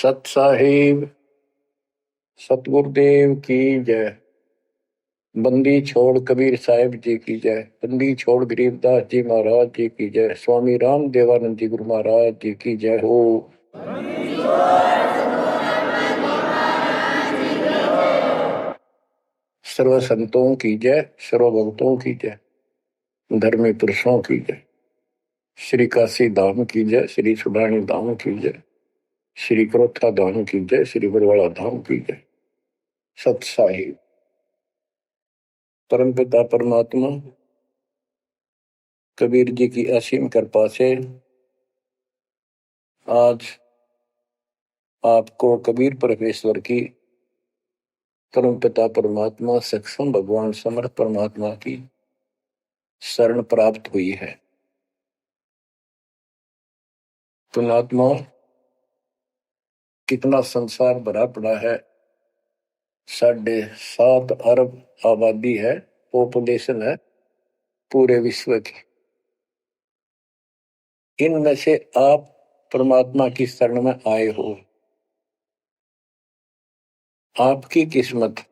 सत साहिब सतगुरुदेव की जय। बंदी छोड़ कबीर साहिब जी की जय। बंदी छोड़ गरीबदास जी महाराज जी की जय। स्वामी राम देवानंद जी गुरु महाराज जी की जय हो। सर्व संतों की जय, सर्व भक्तों की जय, धर्मी पुरुषों की जय। श्री काशी धाम की जय, श्री सुडानी धाम की जय, श्री क्रोथा धाम की जय, श्री बरवाड़ा धाम की जय। सत साहिब परम पिता परमात्मा कबीर जी की असीम कृपा से आज आपको कबीर परमेश्वर की परम पिता परमात्मा सक्षम भगवान समर्थ परमात्मा की शरण प्राप्त हुई है। पुण्यात्मा, कितना संसार भरा पड़ा है। 7.5 अरब आबादी है, पॉपुलेशन है पूरे विश्व की। इनमें से आप परमात्मा की शरण में आए हो। आपकी किस्मत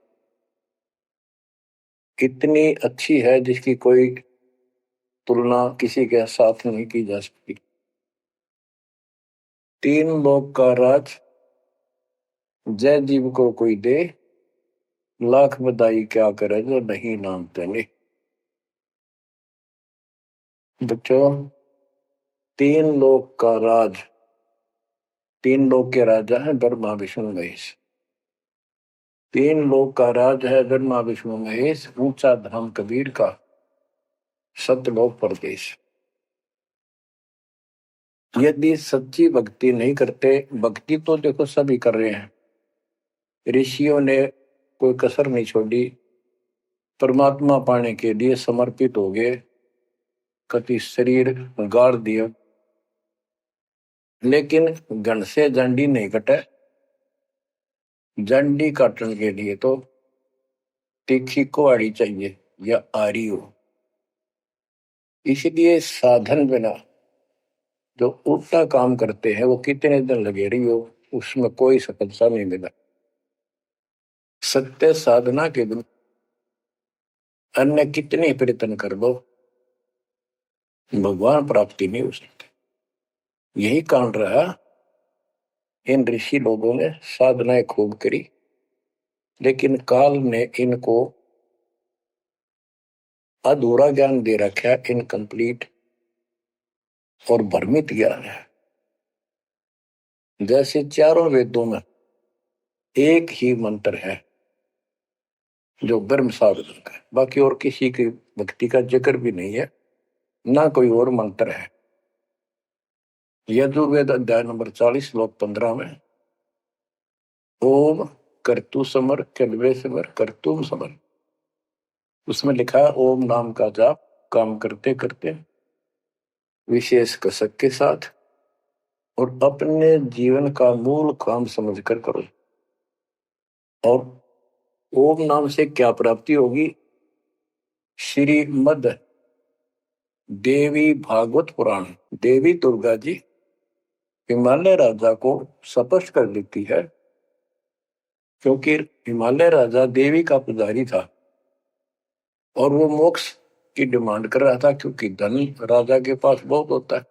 इतनी अच्छी है जिसकी कोई तुलना किसी के साथ नहीं की जा सकती। 3 लोक का राज जय जीव को कोई दे, लाख बधाई क्या करे जो नहीं नाम तेने। बच्चों, 3 लोक का राज, 3 लोक के राजा है ब्रह्मा विष्णु महेश। 3 लोक का राज है ब्रह्मा विष्णु महेश। ऊंचा धाम कबीर का, सतलोक परदेश। यदि सच्ची भक्ति नहीं करते, भक्ति तो देखो सभी कर रहे हैं, ऋषियों ने कोई कसर नहीं छोड़ी, परमात्मा पाने के लिए समर्पित हो गए, कति शरीर गाड़ दिया, लेकिन घन से जंडी नहीं कटे। जंडी काटने के लिए तो तीखी कुहाड़ी चाहिए या आरी हो। इसलिए साधन बिना जो उल्टा काम करते हैं वो कितने दिन लगे रही हो, उसमें कोई सफलता नहीं मिला। सत्य साधना के दिन अन्य कितने प्रयत्न कर लो, भगवान प्राप्ति नहीं हो सकती। यही कारण रहा, इन ऋषि लोगों ने साधनाएं खूब करी, लेकिन काल ने इनको अधूरा ज्ञान दे रखा है, इनकम्प्लीट और भ्रमित ज्ञान है। जैसे चारों वेदों में एक ही मंत्र है जो ब्रह्म साधन का है, बाकी और किसी की भक्ति का जिक्र भी नहीं है, ना कोई और मंत्र है। यजुर्वेद अध्याय नंबर 40 श्लोक 15 में ओम कर्तु समर कल्वे समर कर्तुम समर, उसमें लिखा है ओम नाम का जाप काम करते करते विशेष कसक के साथ और अपने जीवन का मूल काम समझकर करो। और ओम नाम से क्या प्राप्ति होगी? श्रीमद देवी भागवत पुराण, देवी दुर्गा जी हिमालय राजा को स्पष्ट कर देती है, क्योंकि हिमालय राजा देवी का पुजारी था और वो मोक्ष की डिमांड कर रहा था, क्योंकि धन राजा के पास बहुत होता है,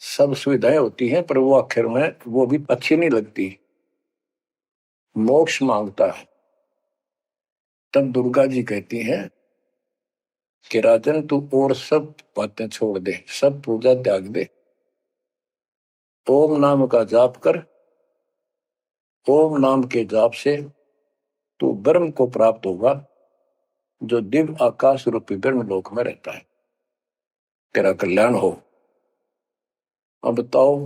सब सुविधाएं होती हैं, पर वो आखिर में वो भी अच्छी नहीं लगती, मोक्ष मांगता है। तब दुर्गा जी कहती हैं कि राजन तू और सब बातें छोड़ दे, सब पूजा त्याग दे, ओम नाम का जाप कर। ओम नाम के जाप से तू ब्रह्म को प्राप्त होगा, जो दिव्य आकाश रूपी ब्रह्म लोक में रहता है, तेरा कल्याण हो। अब बताओ,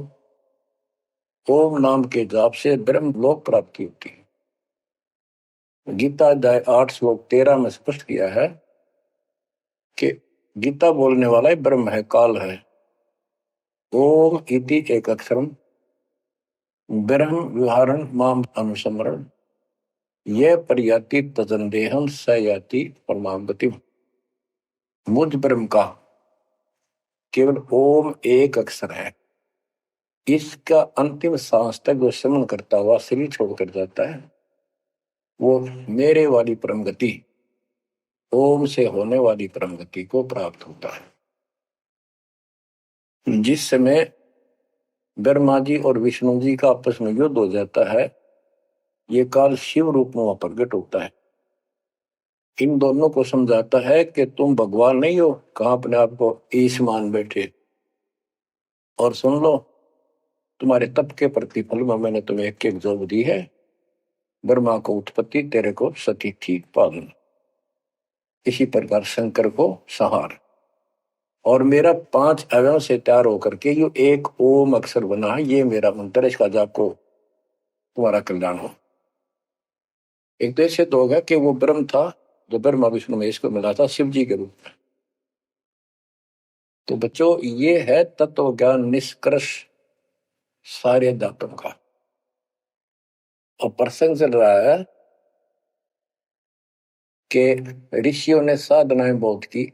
ओम नाम के जाप से ब्रह्म लोक प्राप्ति होती है। गीता अध्याय 8 श्लोक 13 में स्पष्ट किया है कि गीता बोलने वाला ही ब्रह्म है, काल है। ओम इति एक अक्षरम ब्रह्म विहारण माम अनुसमरण ये पर्याति तजंदेहम स याति परमागति। मुझ ब्रह्म का केवल ओम एक अक्षर है, इसका अंतिम सांस तक जो श्रवण करता हुआ शरीर छोड़कर जाता है, वो मेरे वाली परम गति, ओम से होने वाली परम गति को प्राप्त होता है। जिस समय ब्रह्मा जी और विष्णु जी का आपस में युद्ध हो जाता है, ये काल शिव रूप में वहां प्रकट होता है। इन दोनों को समझाता है कि तुम भगवान नहीं हो, कहां अपने आप को ईश मान बैठे, और सुन लो, तुम्हारे तप के प्रतिफल में मैंने तुम्हें एक एक जोग दी है। ब्रह्मा को उत्पत्ति, तेरे को सती थी पालन। इसी प्रकार शंकर को संहार, और मेरा 5 अवयव से तैयार होकर के ये एक ओम अक्षर बना है। ये मेरा मंत्र, इसका जाप को तुम्हारा कल्याण हो। एक तो ऐसे तो होगा कि वो ब्रह्म था जो ब्रह्मा विष्णु महेश को मिला था शिव जी के रूप में। तो बच्चों, ये है तत्व ज्ञान निष्कर्ष सारे दातों का। और प्रसंग चल रहा है कि ऋषियों ने साधनाएं बहुत की,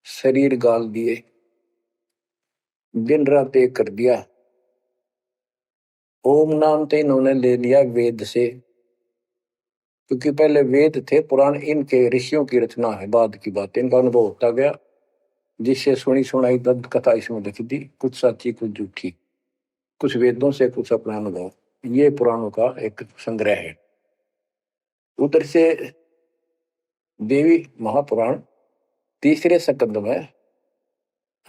शरीर गाल दिए, दिन रात एक कर दिया। ओम नाम तो इन्होंने ले लिया वेद से, क्योंकि पहले वेद थे पुराण, इनके ऋषियों की रचना है, बाद की बात, इनका अनुभव होता गया, जिससे सुनी सुनाई दंत कथा इसमें लिख दी, कुछ सच्ची कुछ झूठी, कुछ वेदों से कुछ अपना अनुभव। ये पुराणों का एक संग्रह है। उधर से देवी महापुराण तीसरे स्कंद में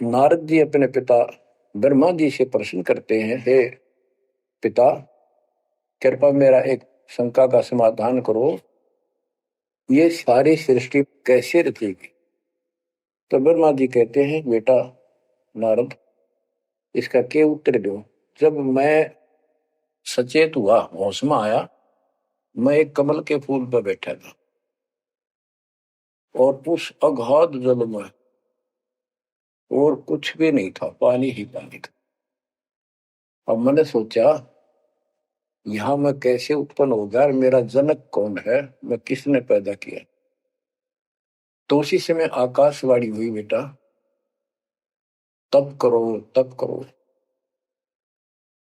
नारद जी अपने पिता ब्रह्मा जी से प्रश्न करते हैं, हे पिता, कृपा मेरा एक शंका का समाधान करो, ये सारी सृष्टि कैसे रचेगी। तो ब्रह्मा जी कहते हैं, बेटा नारद, इसका क्या उत्तर दो। जब मैं सचेत हुआ, होश में आया, मैं एक कमल के फूल पर बैठा था, और उस अगाध जल में और कुछ भी नहीं था, पानी ही पानी था। अब मैंने सोचा, यहां मैं कैसे उत्पन्न हो गया, मेरा जनक कौन है, मैं किसने पैदा किया। तो उसी समय आकाशवाणी हुई, बेटा तप करो तप करो।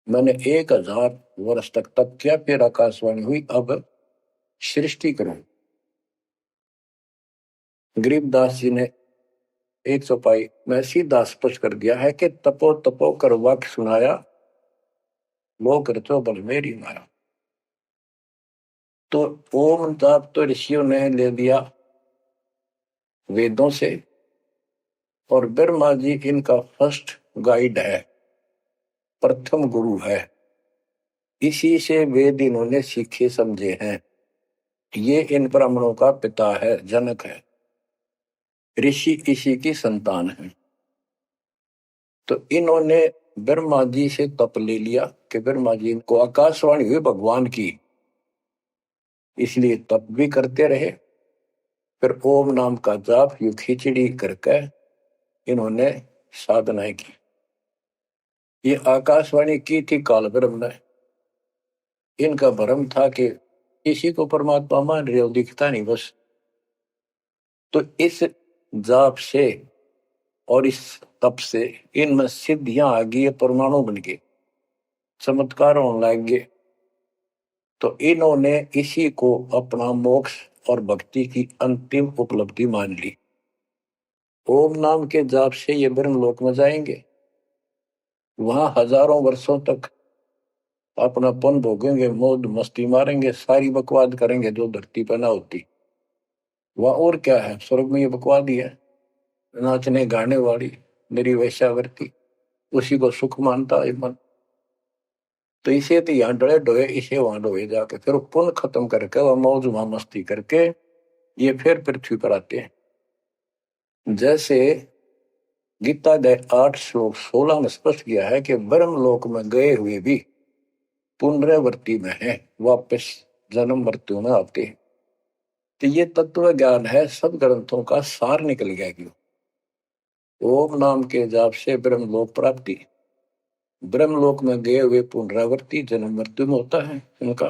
मैंने 1000 वर्ष तक तप किया, फिर आकाशवाणी हुई, अब सृष्टि करो। गरीबदास जी ने 100 पाई में सीधा स्पष्ट कर दिया है कि तपो तपो कर वाक्य सुनाया, लोक रचो बल मेरी माया। तो ओम जाप तो ऋषियों ने ले लिया वेदों से, और ब्रह्मा जी इनका फर्स्ट गाइड है, प्रथम गुरु है। इसी से वेद इन्होंने सीखे समझे हैं। ये इन ब्राह्मणों का पिता है, जनक है, ऋषि इसी की संतान है। तो इन्होंने ब्रह्मा जी से तप ले लिया कि ब्रह्मा जी को आकाशवाणी हुई भगवान की, इसलिए तप भी करते रहे। फिर ओम नाम का जाप यू खिचड़ी करके इन्होंने साधनाएं की। ये आकाशवाणी की थी काल ब्रह्म ने। इनका भ्रम था कि इसी को परमात्मा मान रहे हो, दिखता नहीं बस। तो इस जाप से और इस तप से इनमें सिद्धियां आ गई, परमाणु बन गए, चमत्कार होने लग गए। तो इन्होंने इसी को अपना मोक्ष और भक्ति की अंतिम उपलब्धि मान ली। ओम नाम के जाप से ये ब्रह्मलोक में जाएंगे, वहां हजारों वर्षों तक अपना पन भोगेंगे, मौज मस्ती मारेंगे, सारी बकवाद करेंगे जो धरती पर ना होती। वह और क्या है, स्वर्ग में ये बकवाद ही है, नाचने गाने वाली मेरी वैश्यावृत्ति, उसी को सुख मानता है मन। तो इसे तो यहाँ डरे डोए, इसे वहां डोए जाके, फिर पुण्य खत्म करके वह मौज वहां मस्ती करके ये फिर पृथ्वी पर आते हैं। जैसे गीता 8 श्लोक 16 में स्पष्ट किया है कि ब्रह्मलोक में गए हुए भी पुनरावृत्ति में है, वापस जन्म मृत्यु में आते हैं। तो ये तत्व ज्ञान है, सब ग्रंथों का सार निकल गया। क्यों? ओम नाम के जाप से ब्रह्मलोक प्राप्ति, ब्रह्मलोक में गए हुए पुनरावृत्ति जन्म मृत्यु में होता है उनका।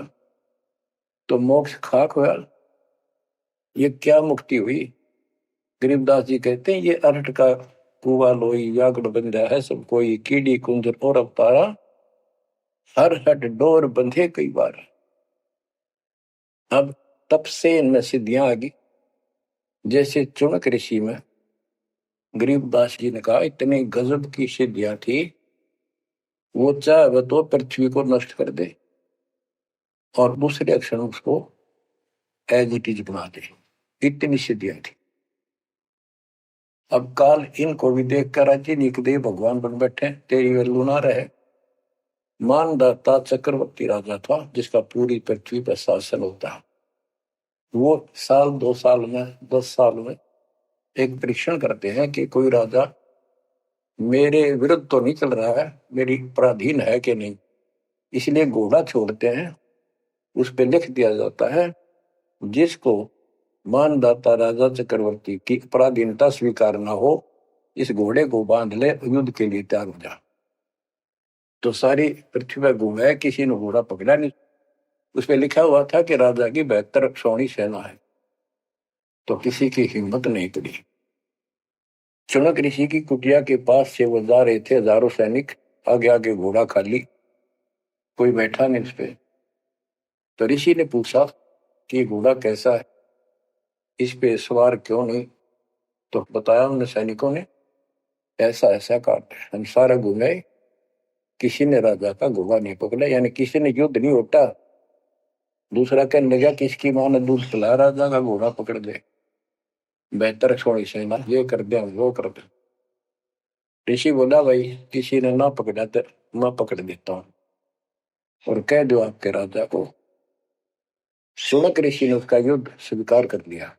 तो मोक्ष खाक हुआ, ये क्या मुक्ति हुई। गरीबदास जी कहते हैं, ये अरहट का कुआ लोई यागड़ बंधा है सब कोई, कीड़ी कुंजर और अवतारा, हर हट डोर बंधे कई बार। अब तब से इनमें सिद्धियां आ गई। जैसे चुनक ऋषि में गरीबदास जी ने कहा इतनी गजब की सिद्धियां थी, वो चाहे तो पृथ्वी को नष्ट कर दे और दूसरे अक्षर उसको एज इट इज बना दे, इतनी सिद्धियां थी। अब काल इनको भी देख कर राजी निकदे भगवान बन बैठे, तेरी वैल्यू ना रहे। मानदाता चक्रवर्ती राजा था जिसका पूरी पृथ्वी पर शासन होता है। वो साल 2 साल में 10 साल में एक परीक्षण करते हैं कि कोई राजा मेरे विरुद्ध तो नहीं चल रहा है, मेरी पराधीन है कि नहीं। इसलिए घोड़ा छोड़ते हैं, उस पर लिख दिया जाता है जिसको मानदाता राजा चक्रवर्ती की पराधीनता स्वीकार न हो, इस घोड़े को बांध ले, युद्ध के लिए तैयार हो जा। तो सारी पृथ्वी पर घूमे, किसी ने घोड़ा पकड़ा नहीं। उस पर लिखा हुआ था कि राजा की 72 सौणी सेना है, तो किसी की हिम्मत नहीं पड़ी। चुनक ऋषि की कुटिया के पास से वो जा रहे थे, हजारों सैनिक, आगे आगे घोड़ा खाली, कोई बैठा नहीं उस पे। तो ऋषि ने पूछा कि घोड़ा कैसा है, इस पे सवार क्यों नहीं। तो बताया उन सैनिकों ने, ऐसा ऐसा काट हम सारा घूमे, किसी ने राजा का घोड़ा नहीं पकड़ा, यानी किसी ने युद्ध नहीं उठा। दूसरा कहने लगा किसकी मां ने दूध पिलाया, राजा का घोड़ा पकड़ दे, बेहतर छोड़ी सेना, ये कर दे वो कर दे। ऋषि बोला भाई किसी ने ना पकड़ा तो मैं पकड़ देता हूं और कह दो आपके राजा को। सुनक ऋषि ने उसका युद्ध स्वीकार कर लिया,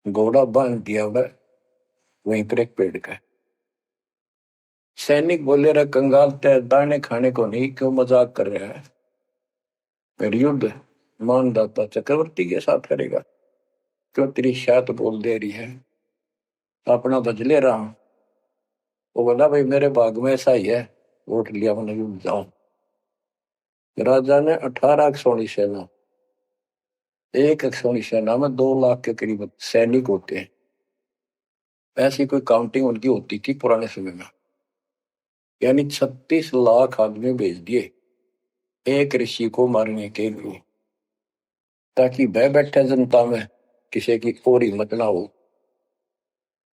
घोड़ा बांध दिया वहीं पर एक पेड़ का। सैनिक बोले रहा कंगाल तय दाने खाने को नहीं, क्यों मजाक कर रहा है, फिर युद्ध मानदाता चक्रवर्ती के साथ करेगा, क्यों तेरी शायद बोल दे रही है, अपना बदले रहा हूं। वो बोला भाई मेरे भाग में ऐसा ही है, वोट लिया मैंने युद्ध जाऊं। राजा ने 18 सोनी सेना, एक सोनी सेना में 2 लाख के करीब सैनिक होते हैं। ऐसी कोई काउंटिंग उनकी होती थी पुराने समय में, यानी 36 लाख आदमी भेज दिए एक ऋषि को मारने के लिए, ताकि बह बैठे जनता में किसी की और हिम्मत ना हो।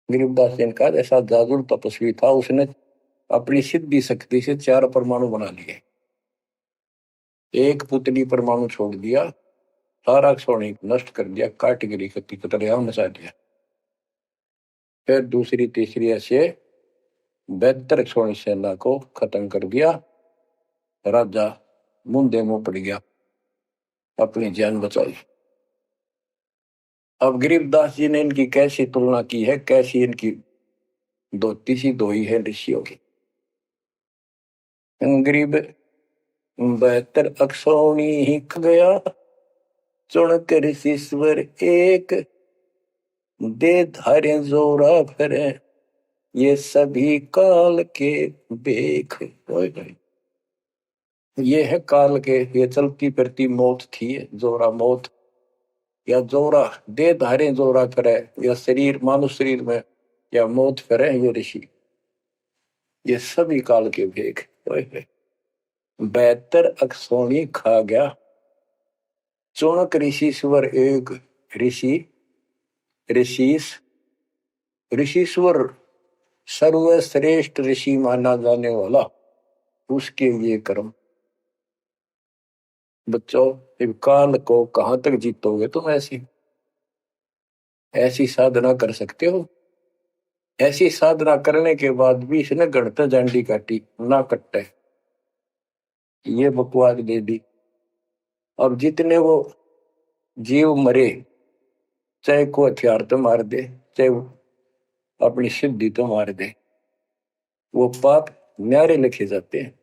गरीबदास जी का ऐसा जादू तपस्वी था, उसने अपनी सिद्धि शक्ति से 4 परमाणु बना लिए, एक पुतली परमाणु छोड़ दिया, सारा सोने नष्ट कर दिया, कैटेगरी कति कतरिया मचा दिया। फिर दूसरी तीसरी ऐसे 72 सोनी सेना को खत्म कर दिया। राजा मुंदे मुंह पड़ गया, अपनी जान बचाई। अब गरीबदास जी ने इनकी कैसी तुलना की है, कैसी इनकी धोती सी धोई है ऋषियों की। गरीब 72 अक्षौणी ही ख गया, चुनक ऋषिश्वर एक, दे धारे जोरा फिरे, ये सभी काल के बेख। ये है काल के, ये चलती फिरती मौत थी, जोरा मौत, या जोरा दे धारे जोरा फिरे, या शरीर मानुष शरीर में या मौत फिरे, ये ऋषि, ये सभी काल के भेख। 72 अक्षौणी खा गया, चुनक ऋषिश्वर एक, ऋषि ऋषिस ऋषिश्वर सर्वश्रेष्ठ ऋषि माना जाने वाला, उसके लिए कर्म। बच्चों काल को कहां तक जीतोगे तुम, ऐसी ऐसी साधना कर सकते हो। ऐसी साधना करने के बाद भी इसने गढ़ते जांडी काटी ना कट्टे, ये बकवास दे दी। अब जितने वो जीव मरे, चाहे को हथियार तो मार दे, चाहे अपनी सिद्धि तो मार दे, वो पाप न्यारे लिखे जाते हैं।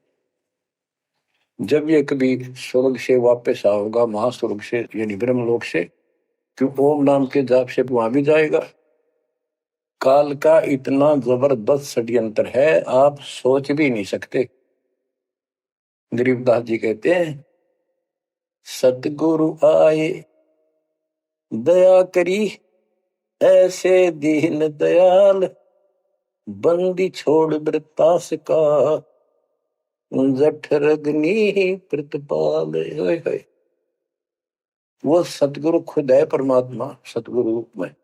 जब ये कभी स्वर्ग से वापस आओगा, महास्वर्ग से यानी ब्रह्मलोक से, क्यों ओम नाम के जाप से वहां भी जाएगा। काल का इतना जबरदस्त षड्यंत्र है, आप सोच भी नहीं सकते। गरीबदास जी कहते हैं सतगुरु आए दया करी, ऐसे दीन दयाल, बंदी छोड़ वृत्तास का जठर अग्नि प्रतिपाल। वो सतगुरु खुद है, परमात्मा सतगुरु रूप में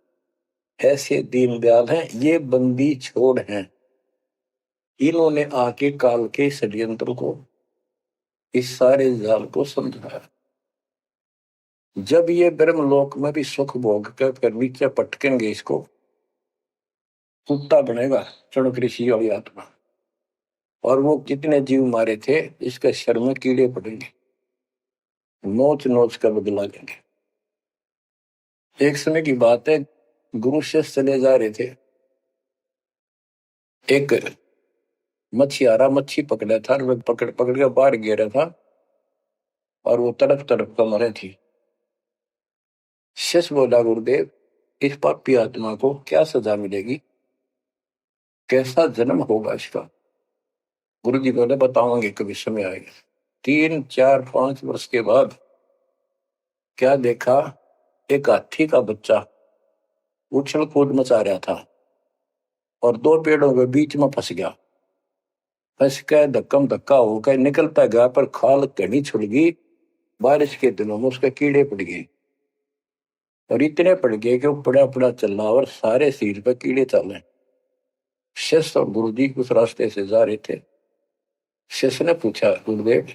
ऐसे दीनदयाल हैं। ये बंदी छोड़ हैं, इन्होंने आके काल के षड्यंत्र को, इस सारे जाल को समझाया। जब ये ब्रह्मलोक में भी सुख भोग कर फिर नीचे पटकेंगे, इसको कुत्ता बनेगा चणक ऋषि वाली आत्मा, और वो कितने जीव मारे थे इसके शर में कीड़े पड़ेंगे, नोच नोच कर बदला लेंगे। एक समय की बात है, गुरु शिष्य चले जा रहे थे, एक मछियारा मच्छी पकड़ा था, वो पकड़ पकड़ के बाहर गिरा था और वो तड़प तड़प कर मरे थी। शिष्य बोला, गुरुदेव इस पापी आत्मा को क्या सजा मिलेगी, कैसा जन्म होगा इसका? गुरु जी बोले, बताओगे कभी समय आएगा। 3, 4, 5 वर्ष के बाद क्या देखा, एक हाथी का बच्चा उछल कूद मचा रहा था और 2 पेड़ों के बीच में फंस गया। फंस के धक्कम धक्का होकर निकलता गया, पर खाल घनी छुड़ गई। बारिश के दिनों में उसके कीड़े पड़ गए, और इतने पड़ गए कि वो पड़ा पड़ा चल रहा और सारे शरीर पर कीड़े चल। शिष्य और गुरु जी उस रास्ते से जा रहे थे। शिष्य ने पूछा, गुरुदेव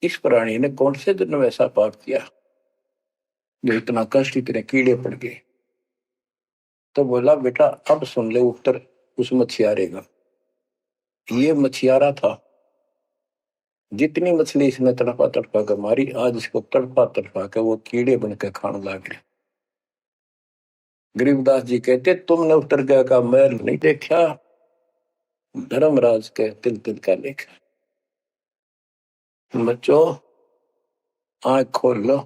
इस प्राणी ने कौन से दिन में ऐसा पाप किया जो इतना कष्ट, इतने कीड़े पड़ गए? तो बोला, बेटा अब सुन ले उत्तर उस मछियारे का। ये मछियारा था, जितनी मछली इसने तड़पा तड़पा कर मारी, आज इसको तड़पा तड़पा कर वो कीड़े बनकर खाने लग गए। गरीबदास जी कहते, तुमने उत्तर का मैल नहीं देखा, धर्मराज के तिल तिल का लेखा। बच्चों आंख खोल लो,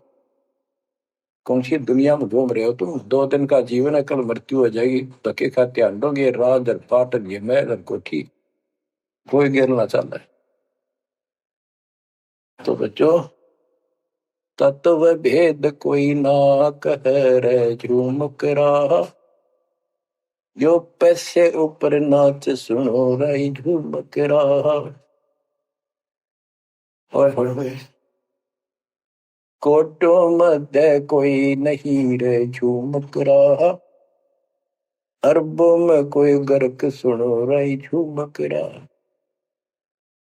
कौन सी दुनिया में घूम रहे हो तुम? 2 दिन का जीवन है, कल मृत्यु हो जाएगी। धक्के खाते आंडोगे, राज और पाटन ये महल और कोठी, कोई गिरना चाहता है। तो बच्चों तत्व भेद कोई ना कह रे झूम करा, जो पैसे ऊपर नाच सुनो रही झूम करा। कोटों मध्य कोई नहीं रे झूम करा, अरबों में कोई गर्क सुनो रही झूम करा।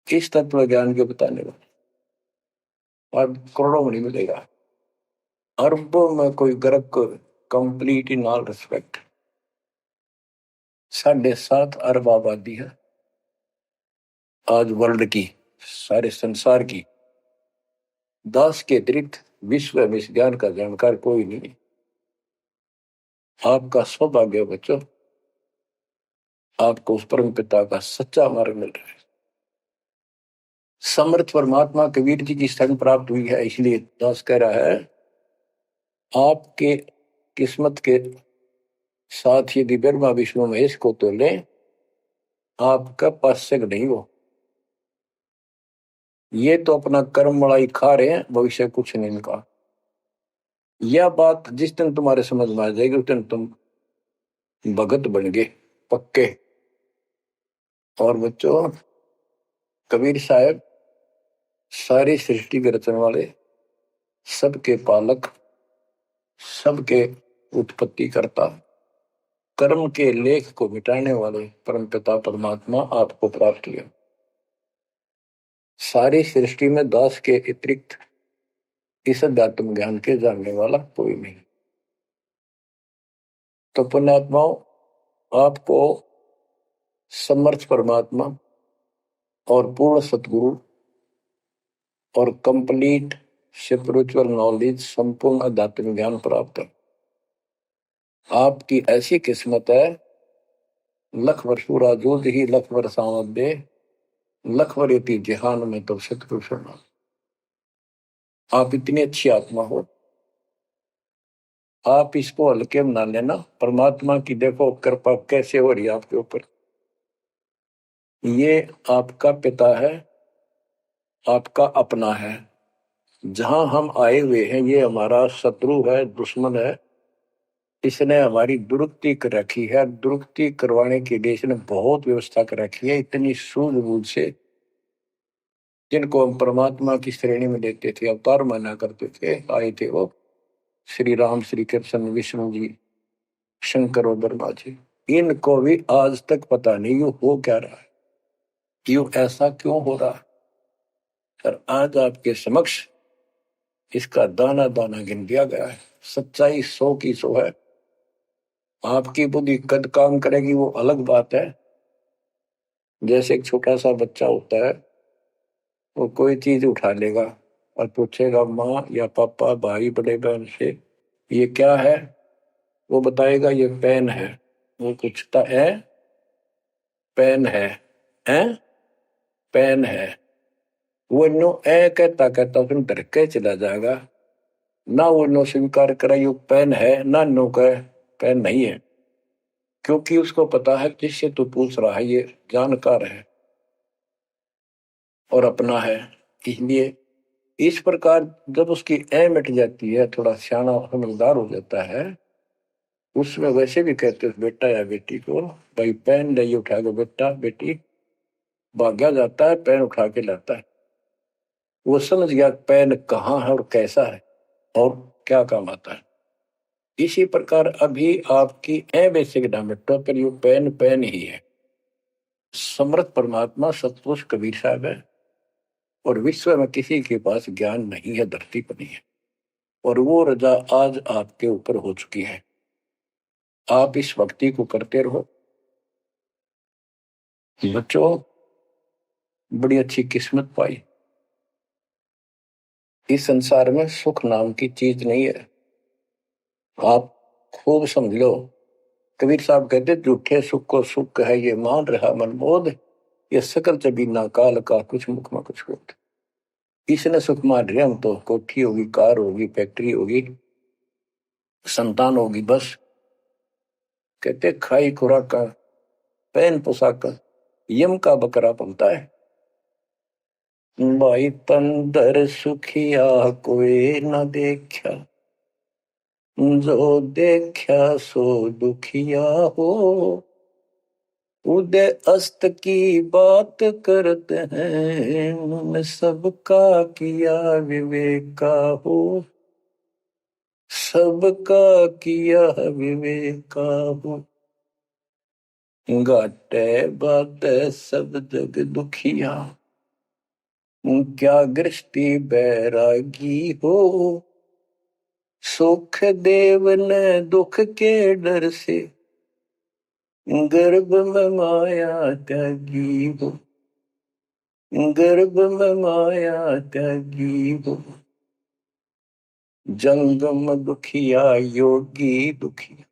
इस तत्व ज्ञान के बताने वाले और करोड़ों में नहीं मिलेगा, अरबों में कोई गर्क, कंप्लीट इन ऑल रिस्पेक्ट। 7.5 अरब आबादी है आज वर्ल्ड की, सारे संसार की। 10 के अतिरिक्त विश्व में इस ज्ञान का जानकार कोई नहीं। आपका सौभाग्य बच्चों, आपको उस परम पिता का सच्चा मार्ग मिल रहा है। समर्थ परमात्मा कबीर जी की शरण प्राप्त हुई है, इसलिए दास कह रहा है, आपके किस्मत के साथ यदि ब्रह्मा विष्णु महेश को तो ले, आपका पास्यक नहीं हो। ये तो अपना कर्म मलाई खा रहे हैं, भविष्य कुछ नहीं इनका। यह बात जिस दिन तुम्हारे समझ में आ जाएगी, उस दिन तुम भगत बन गए पक्के। और बच्चों कबीर साहब सारी सृष्टि के रचने वाले, सबके पालक, सबके उत्पत्ति करता, कर्म के लेख को मिटाने वाले परम पिता परमात्मा आपको प्राप्त हुए। सारी सृष्टि में दास के अतिरिक्त इस अध्यात्म ज्ञान के जानने वाला कोई नहीं। तो पुण्यात्माओं, आपको समर्थ परमात्मा और पूर्ण सतगुरु और कंप्लीट स्पिरिचुअल नॉलेज, संपूर्ण अध्यात्म ज्ञान प्राप्त है। आपकी ऐसी किस्मत है, लख वर्ष राजूद ही लख वर्ष दे, लख वर्यति जहान में तो सतपुरुष। आप इतनी अच्छी आत्मा हो, आप इसको हल्के में ना लेना। परमात्मा की देखो कृपा कैसे हो रही है आपके ऊपर। ये आपका पिता है, आपका अपना है। जहां हम आए हुए हैं ये हमारा शत्रु है, दुश्मन है, इसने हमारी दुरुक्ति कर रखी है। दुरुक्ति करवाने के लिए इसने बहुत व्यवस्था कर रखी है, इतनी सूझबूझ से। जिनको हम परमात्मा की श्रेणी में लेते थे, अवतार माना करते थे, आए थे वो श्री राम, श्री कृष्ण, विष्णु जी, शंकर और ब्रह्मा जी। इनको भी आज तक पता नहीं ये हो क्या रहा है, क्यों ऐसा क्यों हो रहा है। और आज आपके समक्ष इसका दाना दाना गिन दिया गया है। सच्चाई 100 की 100 है। आपकी बुद्धि कद काम करेगी वो अलग बात है। जैसे एक छोटा सा बच्चा होता है, वो कोई चीज उठा लेगा और पूछेगा माँ या पापा, भाई, बड़े बहन से, ये क्या है। वो बताएगा ये पेन है। वो पूछता है पेन है पेन है। वो नो ए कहता कहता उसमें डर के चला जाएगा। ना वो नो स्वीकार करे ये पेन है, ना नो कहे पेन नहीं है, क्योंकि उसको पता है जिससे तू पूछ रहा है ये जानकार है और अपना है। इसलिए इस प्रकार जब उसकी ए मिट जाती है, थोड़ा सियाना समझदार हो जाता है, उसमें वैसे भी कहते हैं बेटा या बेटी को, भाई पेन नहीं उठा के बेटा बेटी, भाग्या जाता है पेन उठा के लाता है। वो समझ गया पेन कहाँ है और कैसा है और क्या काम आता है। इसी प्रकार अभी आपकी ए बेसिक डायमेट्रो पर यू पेन पेन ही है। समर्थ परमात्मा सतपुरुष कबीर साहब है और विश्व में किसी के पास ज्ञान नहीं है, धरती पर नहीं है। और वो रजा आज आपके ऊपर हो चुकी है। आप इस भक्ति को करते रहो बच्चों। बड़ी अच्छी किस्मत पाई। इस संसार में सुख नाम की चीज नहीं है, आप खूब समझ लो। कबीर साहब कहते झूठे सुख को सुख है ये मान रहा मनमोद, ये सकल जबीना काल का कुछ मुख में कुछ होता। इसने सुख मान रहे हम तो, कोठी होगी, कार होगी, फैक्ट्री होगी, संतान होगी, बस। कहते खाई खुराक का, पहन पोशाक का, यम का बकरा पलता है। भाई तंदर सुखिया कोई न देखा, जो देखा सो दुखिया हो। उदय अस्त की बात करते हैं, सबका किया विवेका हो। सबका किया विवेका हो। घाटे बाटे सब जग दुखिया, क्या गृष्टि बैरागी हो। सुख देव ने दुख के डर से, गर्भ में माया त्यागी हो। गर्भ में माया त्यागी हो। जंगम दुखिया योगी दुखिया,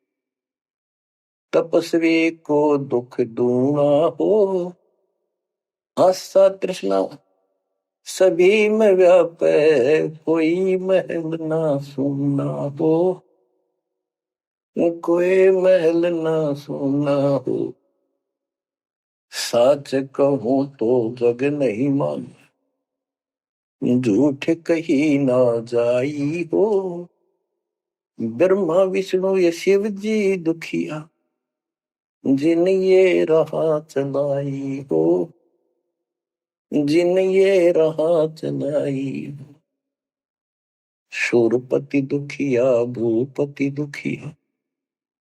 तपस्वी को दुख दूना हो। आशा तृष्णा सभी में व्यापे, कोई महल ना सुनना हो। कोई महल ना सुनना हो। सच कहूं तो जग नहीं मान, झूठ कही ना जाई हो। ब्रह्मा विष्णु ये शिव जी दुखिया, जिन ये राह चलाई हो। जिन ये राह चलाई हो। शूरपति दुखिया भूपति दुखिया,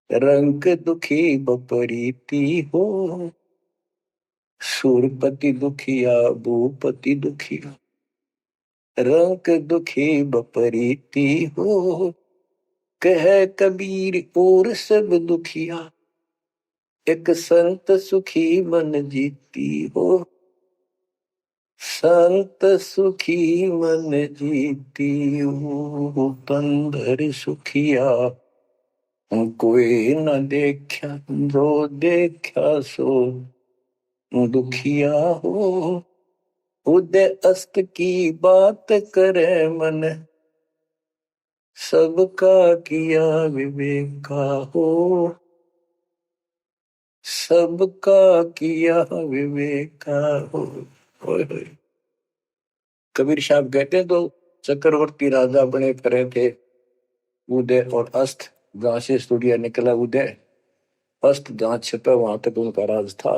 रंग दुखी बपरीती हो। शूरपति दुखिया भूपति दुखिया, रंग दुखी बपरीती हो। कह कबीर और सब दुखिया, एक संत सुखी मन जीती हो। संत सुखी मन जीती हो। तंदर सुखिया कोई न देखा, जो देखा सो दुखिया हो। उदय अस्त की बात करे मन, सबका किया विवेका हो। सबका किया विवेका हो। कबीर साहब कहते तो चक्रवर्ती राजा बने फिरे थे, उदय और अस्त जहां से सूर्य निकला उदय अस्त जहां छिपे वहां तक उनका राज था।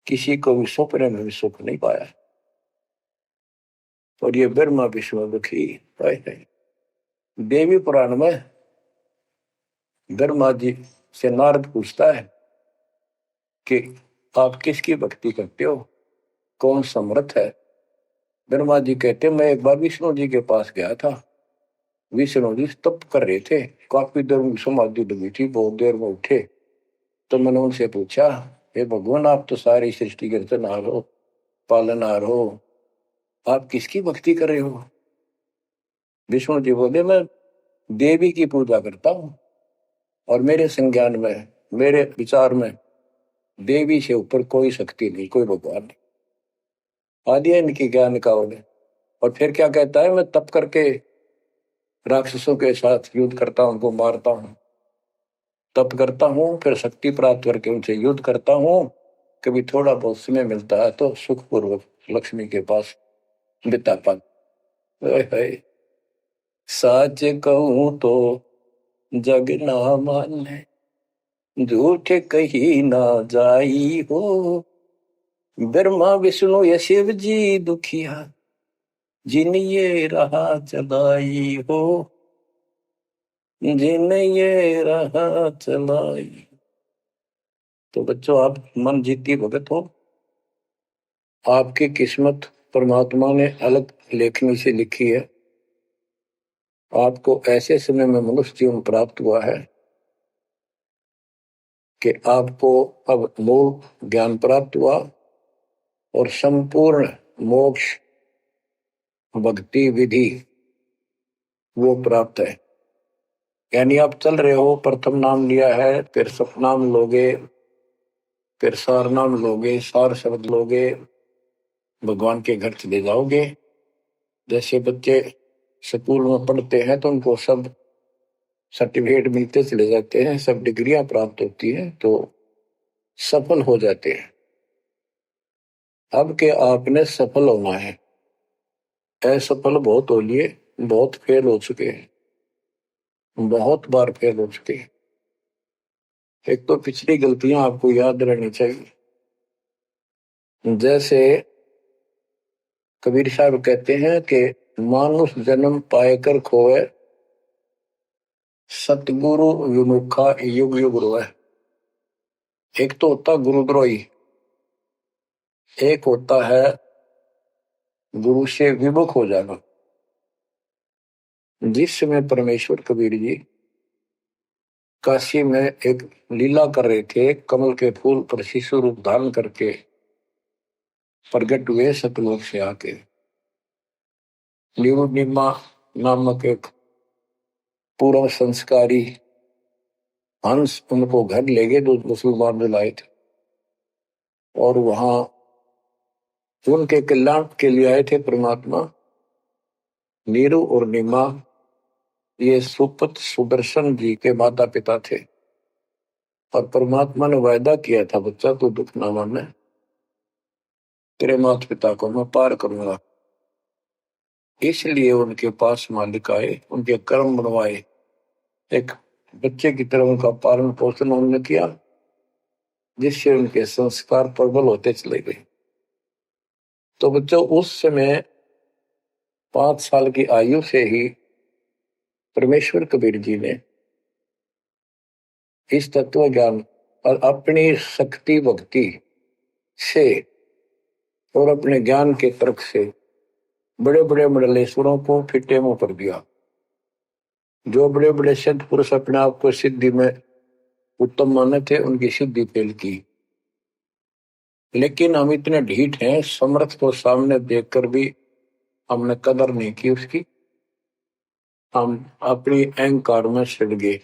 किसी को भी सपने में भी सुख नहीं पाया। और ये ब्रह्मा विष्णु दुखी है। देवी पुराण में ब्रह्मा जी से नारद पूछता है कि आप किसकी भक्ति करते हो, कौन समर्थ है। ब्रह्मा जी कहते मैं एक बार विष्णु जी के पास गया था। विष्णु जी तप कर रहे थे, काफी देर में समाधि लगी थी, बहुत देर में उठे। तो मैंने उनसे पूछा, हे भगवान आप तो सारी सृष्टि के रचनहार हो, पालनहार हो, आप किसकी भक्ति कर रहे हो। विष्णु जी बोले मैं देवी की पूजा करता हूं और मेरे संज्ञान में, मेरे विचार में देवी से ऊपर कोई शक्ति नहीं, कोई भगवान नहीं। आदि है इनकी ज्ञान का उन्हें। और फिर क्या कहता है, मैं तप करके राक्षसों के साथ युद्ध करता हूं, उनको मारता हूं, तप करता हूं, फिर शक्ति प्राप्त करके उनसे युद्ध करता हूं। कभी थोड़ा बहुत समय मिलता है तो सुखपूर्वक लक्ष्मी के पास बिता पाता है। साच कहूं तो जग ना माने, झूठ कही ना जाई हो। ब्रह्मा विष्णु ये शिव जी दुखिया, जिन ये रहा चलाई हो, जिन ये रहा चलाई। तो बच्चों आप मन जीती भगत हो। आपकी किस्मत परमात्मा ने अलग लेखनी से लिखी है। आपको ऐसे समय में मनुष्य जीवन प्राप्त हुआ है कि आपको अब मूल ज्ञान प्राप्त हुआ और संपूर्ण मोक्ष भक्ति विधि वो प्राप्त है। यानी आप चल रहे हो, प्रथम नाम लिया है, फिर सपनाम लोगे, फिर सार नाम लोगे, सार शब्द लोगे, भगवान के घर चले जाओगे। जैसे बच्चे स्कूल में पढ़ते हैं तो उनको सब सर्टिफिकेट मिलते चले जाते हैं, सब डिग्रियां प्राप्त होती हैं तो सफल हो जाते हैं। अब के आपने सफल होना है। असफल बहुत हो लिए, बहुत फेल हो चुके हैं, बहुत बार फेल हो चुके हैं। एक तो पिछली गलतियां आपको याद रहनी चाहिए। जैसे कबीर साहब कहते हैं कि मानुष जन्म पाएकर खोए, सतगुरु विमुखा युग युग रोए। एक तो होता गुरुद्रोही, एक होता है गुरु से विमुख हो जाना। जिस समय परमेश्वर कबीर जी काशी में एक लीला कर रहे थे, कमल के फूल पर शिशु रूप धारण करके प्रगट हुए सतलोक से आके। निमा नामक एक पूर्व संस्कारी हंस उनको घर ले गए, जो मुसलमान में लाए थे, और वहां उनके कल्याण के लिए आए थे परमात्मा। नीरू और निमा ये सुपत सुदर्शन जी के माता पिता थे और परमात्मा ने वायदा किया था, बच्चा तू दुख ना माने, तेरे माता पिता को मैं पार करूंगा। इसलिए उनके पास मालिक आए, उनके कर्म बनवाए, एक बच्चे की तरह उनका पालन पोषण उन्होंने किया, जिससे उनके संस्कार प्रबल होते चले गए। तो बच्चों उस समय 5 साल की आयु से ही परमेश्वर कबीर जी ने इस तत्व ज्ञान और अपनी शक्ति भक्ति से और अपने ज्ञान के तर्क से बड़े बड़े मंडलेश्वरों को फिटे मुंह कर दिया। जो बड़े बड़े सिद्ध पुरुष अपने आप को सिद्धि में उत्तम माने थे, उनकी सिद्धि फेल की। लेकिन हम इतने ढीठ हैं, समर्थ को सामने देखकर भी हमने कदर नहीं की उसकी। हम अपनी अहंकार में सिड़ गए।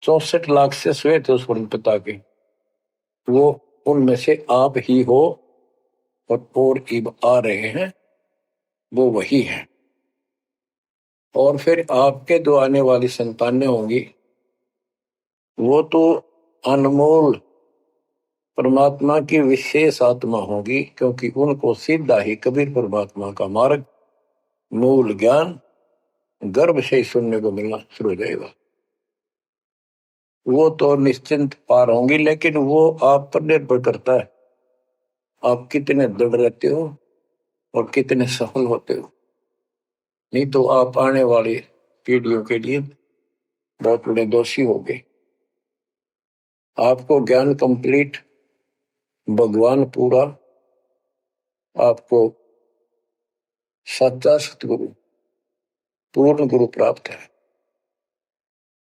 64 लाख से स्वे थे उस पिता के, वो उनमें से आप ही हो और इब आ रहे हैं, वो वही है। और फिर आपके जो आने वाली संतानें होंगी वो तो अनमोल परमात्मा की विशेष आत्मा होगी, क्योंकि उनको सीधा ही कबीर परमात्मा का मार्ग, मूल ज्ञान गर्भ से ही सुनने को मिलना शुरू हो जाएगा। वो तो निश्चिंत पार होंगी, लेकिन वो आप पर निर्भर करता है आप कितने दृढ़ रहते हो और कितने सफल होते हो। नहीं तो आप आने वाली पीढ़ियों के लिए बहुत बड़े दोषी होंगे। आपको ज्ञान कंप्लीट, भगवान पूरा, आपको सच्चा सतगुरु, पूर्ण गुरु प्राप्त है।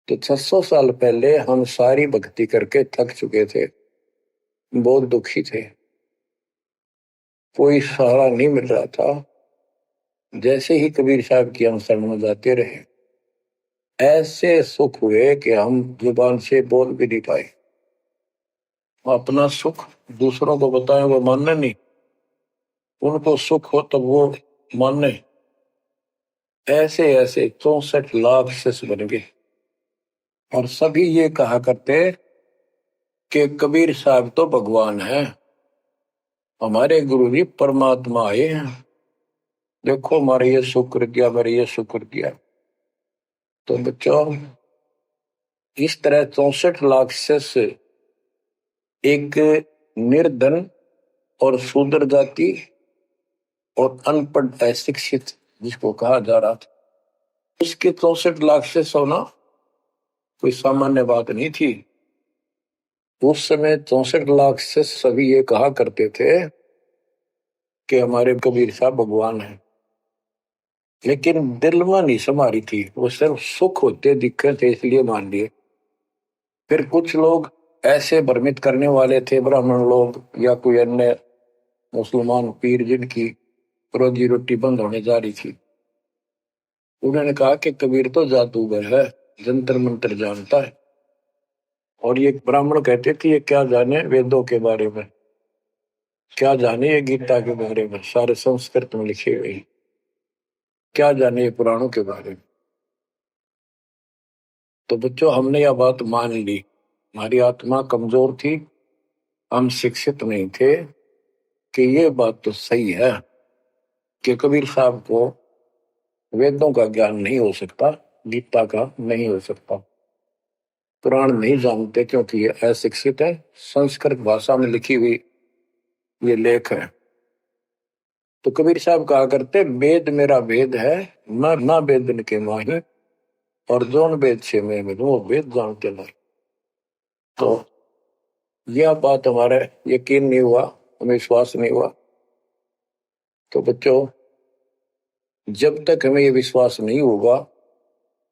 तो 600 साल पहले हम सारी भक्ति करके थक चुके थे, बहुत दुखी थे, कोई सहारा नहीं मिल रहा था। जैसे ही कबीर साहब की हम शरण में जाते रहे, ऐसे सुख हुए कि हम जुबान से बोल भी नहीं पाए। अपना सुख दूसरों को बताएं वो मानने नहीं, उनको सुख हो तब वो मानने। ऐसे ऐसे 64 लाख शिष्य बन गए और सभी ये कहा करते कि कबीर साहब तो भगवान है, हमारे गुरु जी परमात्मा आए हैं, देखो हमारे ये शुक्र किया, हमारे ये शुक्र किया। तो बच्चों, इस तरह 64 लाख शिष्य एक निर्धन और शूद्र जाति और अनपढ़ अशिक्षित जिसको कहा जा रहा था, उसके 64 लाख शिष्य होना कोई सामान्य बात नहीं थी। उस समय 64 लाख शिष्य सभी ये कहा करते थे कि हमारे कबीर साहब भगवान हैं, लेकिन दिल में नहीं समारी थी, वो सिर्फ सुख होते दिखे थे इसलिए मान लिए। फिर कुछ लोग ऐसे भ्रमित करने वाले थे, ब्राह्मण लोग या कोई अन्य मुसलमान पीर जिनकी रोजी रोटी बंद होने जा रही थी, उन्होंने कहा कि कबीर तो जादूगर है, जंतर मंत्र जानता है। और ये ब्राह्मण कहते थे ये क्या जाने वेदों के बारे में, क्या जाने ये गीता के बारे में, सारे संस्कृत में लिखे हुए, क्या जाने ये पुराणों के बारे में। तो बच्चों, हमने यह बात मान ली, हमारी आत्मा कमजोर थी, हम शिक्षित नहीं थे कि ये बात तो सही है कि कबीर साहब को वेदों का ज्ञान नहीं हो सकता, गीता का नहीं हो सकता, पुराण नहीं जानते क्योंकि ये अशिक्षित है, संस्कृत भाषा में लिखी हुई ये लेख है। तो कबीर साहब कहा करते वेद मेरा वेद है, ना वेदन के माही, और जोन वेद से मैं मिलूं वो वेद जानते नहीं। तो यह बात हमारा यकीन नहीं हुआ, हमें विश्वास नहीं हुआ। तो बच्चों, जब तक हमें ये विश्वास नहीं होगा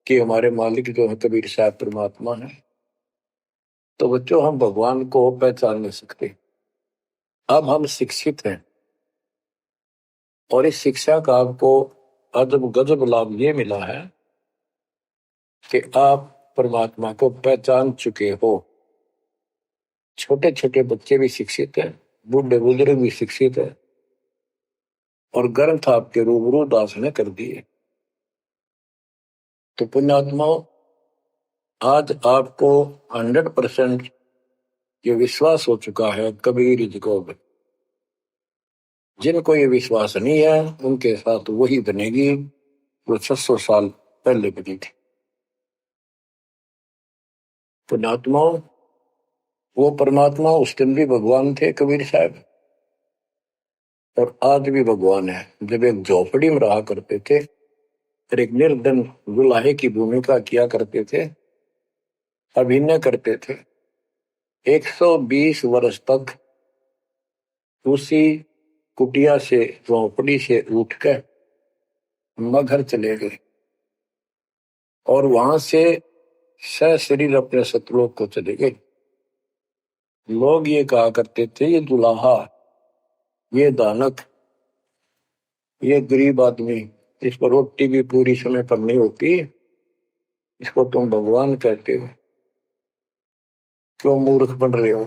कि हमारे मालिक जो है कबीर साहब परमात्मा है, तो बच्चों हम भगवान को पहचान नहीं सकते। अब हम शिक्षित हैं और इस शिक्षा का आपको अजब गजब लाभ ये मिला है कि आप परमात्मा को पहचान चुके हो। छोटे छोटे बच्चे भी शिक्षित हैं, बूढ़े बुजुर्ग भी शिक्षित है, और ग्रंथ आपके रूबरू दास ने कर दिए। तो पुण्यात्माओं, आज आपको 100% ये विश्वास हो चुका है कबीर इज गॉड। जिनको ये विश्वास नहीं है उनके साथ वही बनेगी जो 600 साल पहले बनी थी। पुण्यात्माओं, वो परमात्मा उस दिन भी भगवान थे कबीर साहब, और आज भी भगवान है। जब एक झोपड़ी में रहा करते थे और एक निर्धन दुल्हे की भूमिका किया करते थे, अभिनय करते थे, 120 वर्ष तक उसी कुटिया से, झोपड़ी से उठकर मगहर चले गए और वहां से सशरीर अपने सतलोक को चले गए। लोग ये कहा करते थे ये दुल्हा, ये दानक, ये गरीब आदमी, इसको रोटी भी पूरी समय पर नहीं होती, इसको तुम भगवान कहते हो, क्यों मूर्ख बन रहे हो।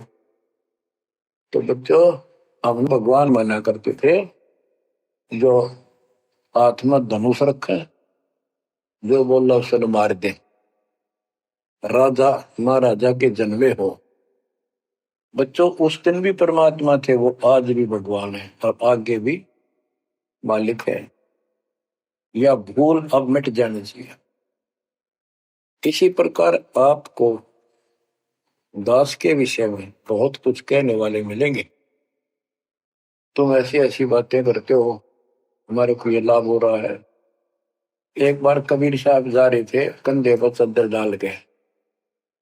तो बच्चों, हम भगवान माना करते थे जो आत्मा धनुष रखे, जो बोला उसे मार दे, राजा महाराजा के जन्मे हो। बच्चों, उस दिन भी परमात्मा थे, वो आज भी भगवान है और आगे भी मालिक है। या भूल अब मिट जानी चाहिए। इसी प्रकार आपको दास के विषय में बहुत कुछ कहने वाले मिलेंगे। तुम ऐसी ऐसी बातें करते हो, हमारे को ये लाभ हो रहा है। एक बार कबीर साहब जा रहे थे कंधे पर चादर डाल के,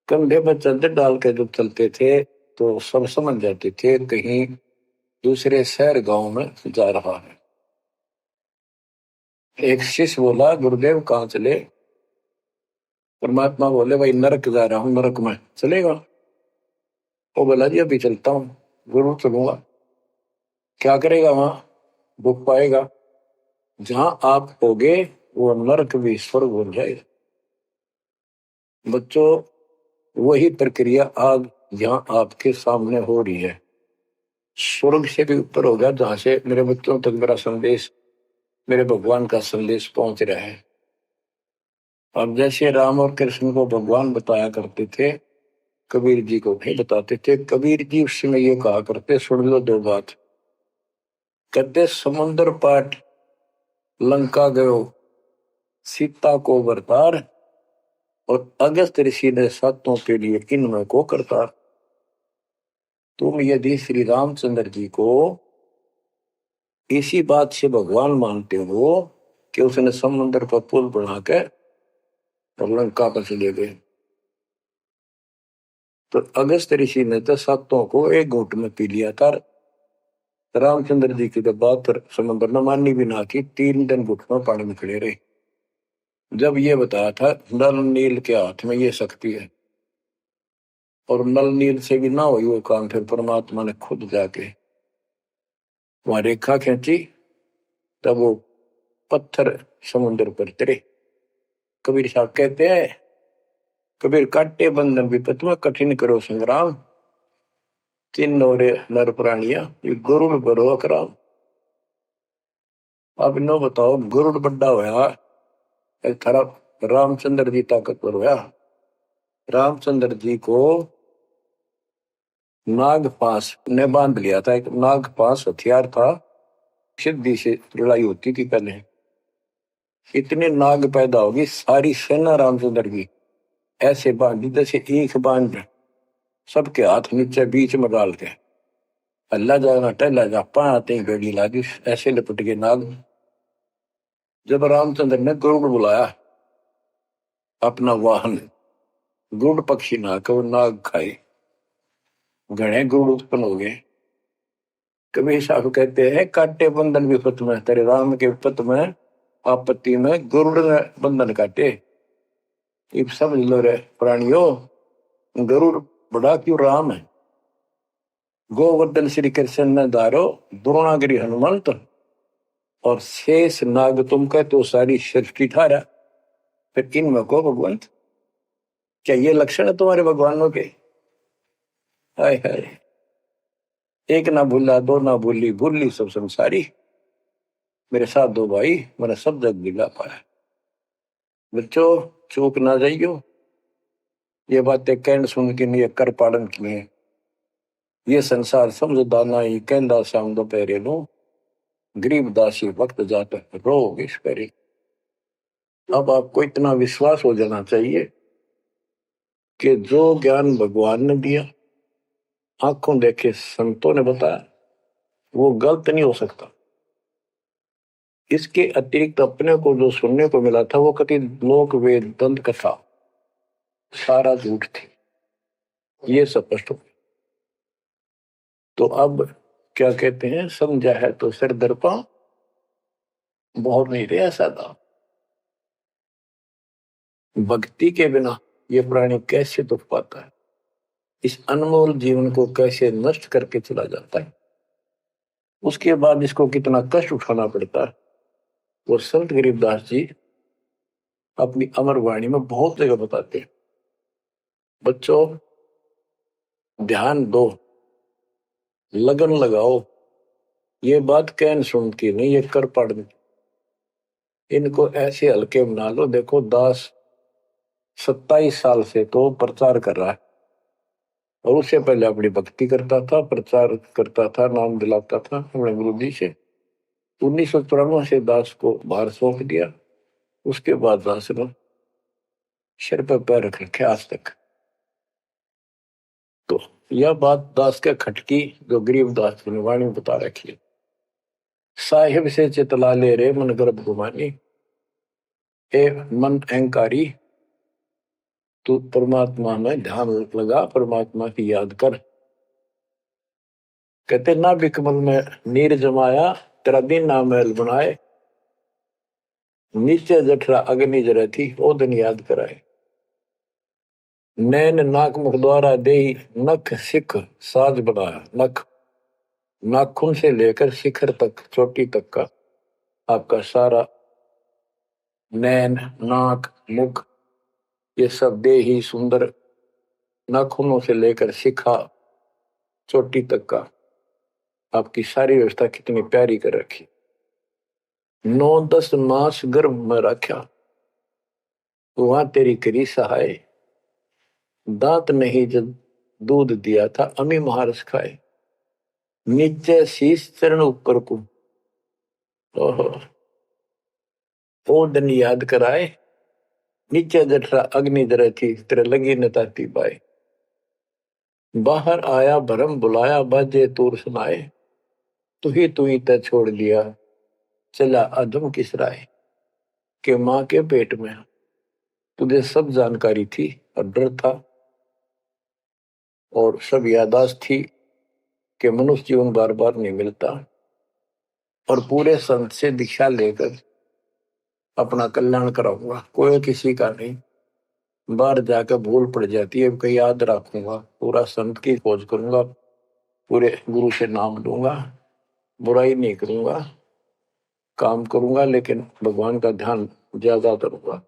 कंधे पर चादर डाल के जब चलते थे तो सब समझ जाते थे कहीं दूसरे शहर गांव में जा रहा है। एक शिष्य बोला, गुरुदेव कहाँ चले? परमात्मा बोले, भाई नरक जा रहा हूं, नरक में चलेगा? वो बोला, जी अभी चलता हूँ। गुरु चलूंगा। क्या करेगा वहां? भूख पाएगा। जहां आप होगे वो नरक भी स्वर्ग बन जाएगा। बच्चों, वही प्रक्रिया आज यहाँ आपके सामने हो रही है। स्वर्ग से भी ऊपर होगा, जहां से मेरे बच्चों तक मेरा संदेश, मेरे भगवान का संदेश पहुंच रहा है। अब जैसे राम और कृष्ण को भगवान बताया करते थे, कबीर जी को नहीं बताते थे। कबीर जी उस समय ये कहा करते, सुन लो दो बात। कहते, समुद्र पाट लंका गयो सीता को बरतार, और अगस्त ऋषि ने सातों के लिए इनमें को करतार। तुम यदि श्री रामचंद्र जी को इसी बात से भगवान मानते हो कि उसने समुद्र पर पुल बना के और लंका पर चले गए, तो अगस्त ऋषि ने तो सातों को एक घूंट में पी लिया था। रामचंद्र जी की तो बात समुद्र ने माननी भी ना की, 3 दिन घुट में पानी में खड़े रहे। जब ये बताया था नल नील के हाथ में ये शक्ति है, और नल नील से भी ना हुई वो काम, फिर परमात्मा ने खुद जाके वहां रेखा खींची, तब वो पत्थर समुद्र पर तरे। कबीर साहब कहते हैं, कबीर काटे बंधन विपत में कठिन करो संग्राम, तीन नौरे नर प्राणिया ये गरुड़ बरो अकराम। अब नो बताओ, गरुड़ बड्डा होया, एक तरफ रामचंद्र जी ताकतवर होया। रामचंद्र जी को नागपाश ने बांध लिया था। एक नागपाश हथियार था, सिद्धि से लड़ाई होती थी पहले। इतने नाग पैदा होगी, सारी सेना रामचंद्र की ऐसे बांधी जैसे एक बांध, सबके हाथ नीचे बीच में डाल के अल्लाह जाना टहला जा पाते गड़ी लागी, ऐसे लिपट के नाग। जब रामचंद्र ने गरुड़ बुलाया अपना वाहन, गरुड़ पक्षी ना को नाग खाए, घने गरुड़ उत्पन्न हो गए। कबीर साहब कहते हैं, काटे बंधन विपत में, तेरे राम के विपत में आपत्ति में गरुड़ ने बंधन काटे। इब समझ लो रे प्राणियों, गरुड़ बड़ा क्यों राम है। गोवर्धन श्री कृष्ण ने धारो, द्रोणागिरी हनुमंत, और शेष नाग तुम कहते तो सारी सृष्टि ठारा। फिर इनमें को भगवंत, क्या ये लक्षण है तुम्हारे भगवानों के? हाय हाय, एक ना भूला दो ना भूली, भूली सब संसारी, मेरे साथ दो भाई मैंने सब जग दिला पाया। बच्चों, चूक ना जाइयो, ये बातें कहन सुन के नहीं कर पालन किए। ये संसार समझदाना ही कहंदा शाम दोपहरे नो, गरीब दासी वक्त जाता रोग इस परे। अब आपको इतना विश्वास हो जाना चाहिए कि जो ज्ञान भगवान ने दिया, आंखों देखे संतों ने बताया, वो गलत नहीं हो सकता। इसके अतिरिक्त अपने को जो सुनने को मिला था वो कति लोक वेद दंत कथा सारा झूठ थी, ये स्पष्ट हो। तो अब क्या कहते हैं, समझा है तो सिर दर्पा, बहुत नहीं रहा सादा। भक्ति के बिना ये प्राणी कैसे दुख पाता है, इस अनमोल जीवन को कैसे नष्ट करके चला जाता है, उसके बाद इसको कितना कष्ट उठाना पड़ता है, वो संत गरीबदास जी अपनी अमर वाणी में बहुत जगह बताते हैं। बच्चों, ध्यान दो, लगन लगाओ, ये बात कहन सुन की नहीं, ये कर पढ़। इनको ऐसे हल्के बना लो। देखो, दास 27 साल से तो प्रचार कर रहा है, और उससे पहले अपनी भक्ति करता था, प्रचार करता था, नाम दिलाता था अपने गुरु जी से। 1994 से दास को भार सौंप दिया, उसके बाद दास ने सिर पर पैर रख रखे आज तक। तो यह बात दास के खटकी जो गरीब दास की वाणी बता रखी है। साहिब से चितला ले रे मन गर्भ गुमानी, ए मन अहंकारी तू परमात्मा में ध्यान लगा, परमात्मा की याद कर। कहते ना बिकमल में नीर जमाया, तेरा दिन ना महल बनाए, नीचे जठरा अग्नि जरे थी ओ दिन याद कराए। नैन नाक मुख द्वारा दे नख सिख साज बनाया, नख नाखून से लेकर शिखर तक चोटी तक का आपका सारा नैन नाक मुख ये सब दे ही सुंदर, नाखूनों से लेकर शिखा चोटी तक का आपकी सारी व्यवस्था कितनी प्यारी कर रखी। 9-10 मास गर्भ में रखा, वहां तेरी करी सहाय, दांत नहीं जब दूध दिया था अमी महारस खाए, नीचे शीश चरण ऊपर को ओहो ओ दिन याद कराए, नीचे जठरा अग्नि जरे थी तेरे लगी न ताती बाई। बाहर आया भरम बुलाया बाजे तूर सुनाए, तू ही तय छोड़ दिया चला अधम किस राय। के माँ के पेट में तुझे सब जानकारी थी और डर था और सब यादाश्त थी कि मनुष्य जीवन बार बार नहीं मिलता, और पूरे संत से दीक्षा लेकर अपना कल्याण कराऊंगा, कोई किसी का नहीं। बाहर जाकर भूल पड़ जाती है, कहीं याद रखूंगा, पूरा संत की खोज करूंगा, पूरे गुरु से नाम लूंगा, बुराई नहीं करूंगा, काम करूंगा लेकिन भगवान का ध्यान ज्यादा करूंगा।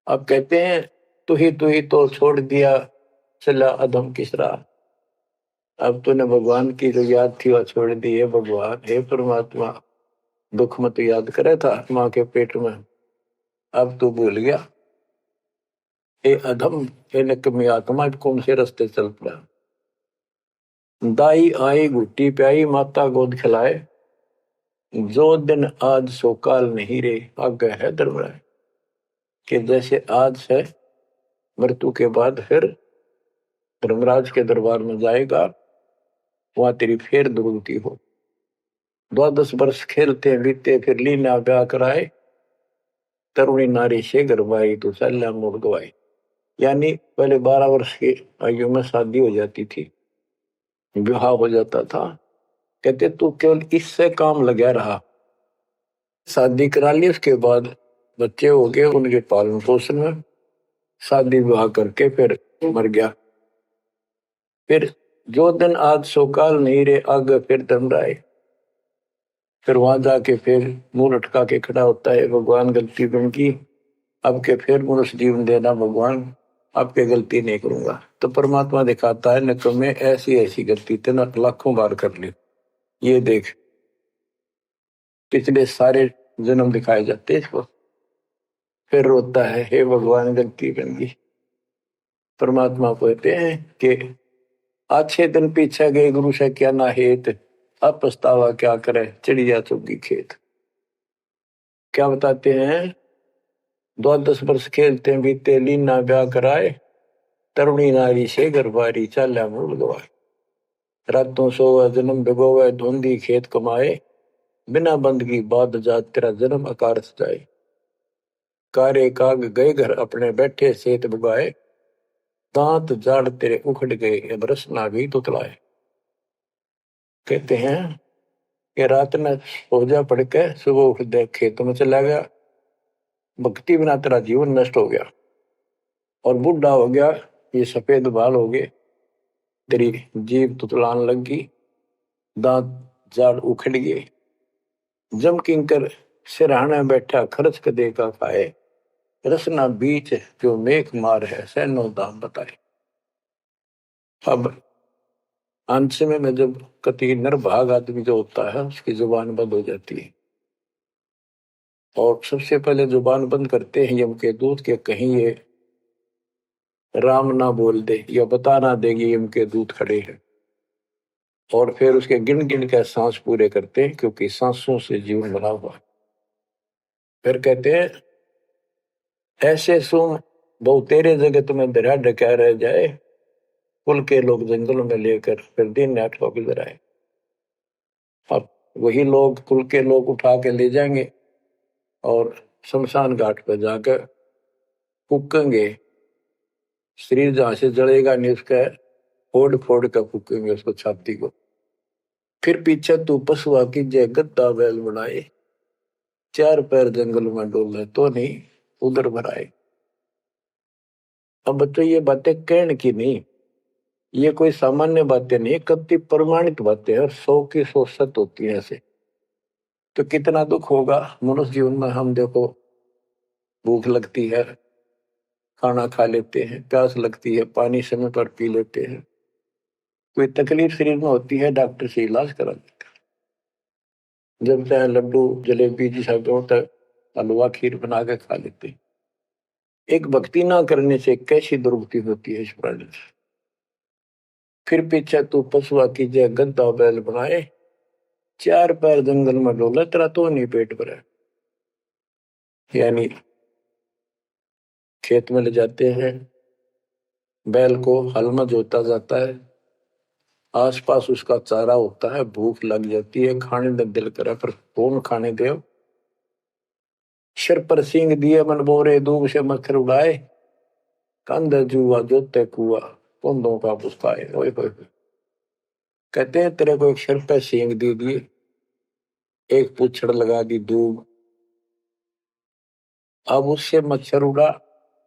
अब कहते हैं तू ही तो छोड़ दिया चला अधम किस राह। अब तूने भगवान की जो याद थी वह छोड़ दी है। भगवान हे परमात्मा, दुख मत याद करे था माँ के पेट में, अब तू भूल गया। ए अधम हे निकम्मी आत्मा, कौन से रास्ते चल पड़ा। दाई आई घुट्टी प्याई माता गोद खिलाए, जो दिन आज सो काल नहीं रे आगे है दरबार। कि जैसे आज है मृत्यु के बाद फिर धर्मराज के दरबार में जाएगा, वहां तेरी फिर दुर्गति हो। 12 वर्ष खेलते बीते फिर लीना ब्याह कराए, तरुणी नारी से गरबाई तो सल्ला मोड़ गवाई। यानी पहले 12 वर्ष की आयु में शादी हो जाती थी, विवाह हो जाता था। कहते तू केवल इससे काम लगा रहा, शादी करा ली, उसके बाद बच्चे हो गए, उनके पालन पोषण में शादी विवाह करके फिर मर गया। फिर जो दिन आज सोकाल नहीं रे आगे फिर धर्मराय। फिर वहां जाके फिर मुंह लटका के खड़ा होता है, भगवान गलती उनकी, अब के फिर मनुष्य जीवन देना भगवान, आपके गलती नहीं करूंगा। तो परमात्मा दिखाता है न तुम्हें ऐसी ऐसी गलती तेना लाखों बार कर ली, ये देख पिछले सारे जन्म दिखाए जाते इसको। फिर रोता है हे भगवान गलती बन गई। परमात्मा कहते हैं कि अच्छे दिन पीछे गए गुरु से क्या ना हेत, अब पछतावा क्या करे चिड़िया चुगी खेत। क्या बताते हैं 12 वर्ष खेलते बीते लीना ब्याह कराए, तरुणी नारी से गरबारी चाल्या मूल गवाए। रातों सोवे जन्म भिगोवे धुंधी खेत कमाए, बिना बंदगी बाद जात तेरा जन्म आकार सजाए। कारे काग गए घर अपने बैठे सेत बुगाए, दांत जाड़ तेरे उखड़ गए बरस ना भी तुतलाए। कहते हैं कि रात में सो जा पड़ के सुबह उठ दे खेतों में चला गया, भक्ति बिना तेरा जीवन नष्ट हो गया और बूढ़ा हो गया, ये सफेद बाल हो गए, तेरी जीभ तुतलान लगी, दांत जाड़ उखड़ गए। जम किंकर सिरहाना बैठा खर्च कदे का खाए, रसना बीच जो मेघ मार है सैनो दाम बताए। अब अंत में जब कति नरभाग आदमी जो होता है उसकी जुबान बंद हो जाती है, और सबसे पहले जुबान बंद करते हैं यम के दूत के कहीं ये राम ना बोल दे या बता ना देगी यम के दूत खड़े हैं, और फिर उसके गिन गिन के सांस पूरे करते हैं क्योंकि सांसों से जीवन बना हुआ है। फिर कहते हैं ऐसे सुन बहु तेरे जगह तुम्हें दरिया ढका रह जाए, कुल के लोग जंगलों में लेकर फिर दिन रात को गुजर आए। अब वही लोग कुल के लोग उठा के ले जाएंगे और शमशान घाट पर जाकर फूकेंगे। शरीर जहां से जलेगा नहीं उसका फोड़ फोड़ कर फूकेंगे उसको, छाती को। फिर पीछे तू पशुआ की जय गद्दा बैल बनाए, चार पैर जंगल में डोले तो नहीं उधर भराए। अब बच्चों ये बातें कहने की नहीं, ये कोई सामान्य बातें नहीं, कति प्रमाणित बातें हैं और 100 की 100 सत्य होती है ऐसे। तो कितना दुख होगा मनुष्य जीवन में। हम देखो भूख लगती है खाना खा लेते हैं, प्यास लगती है पानी समय पर पी लेते हैं, कोई तकलीफ शरीर में होती है डॉक्टर से इलाज करा लेते हैं, जब चाहे लड्डू जलेबी जिस तक हलवा खीर बना के खा लेते हैं। एक भक्ति ना करने से कैसी दुर्गति होती है इस प्राणी से। फिर पीछे तू पशुआ की जय गद्दा बैल बनाए, चार पैर जंगल में डोले तेरा तो नहीं पेट भरे। यानी खेत में ले जाते हैं, बैल को हल में जोता जाता है, आसपास उसका चारा होता है, भूख लग जाती है, खाने में दिल करे पर कौन खाने दे। सिर पर सींग दिए मन बोरे, दूब से मच्छर उड़ाए, कंध जुआ जोते कुआ, कुंदों का पुस्ताए। ओए होए, कहते हैं तेरे को एक सिर पर सींग दे दिए, एक पूछड़ लगा दी दूब, अब उससे मच्छर उड़ा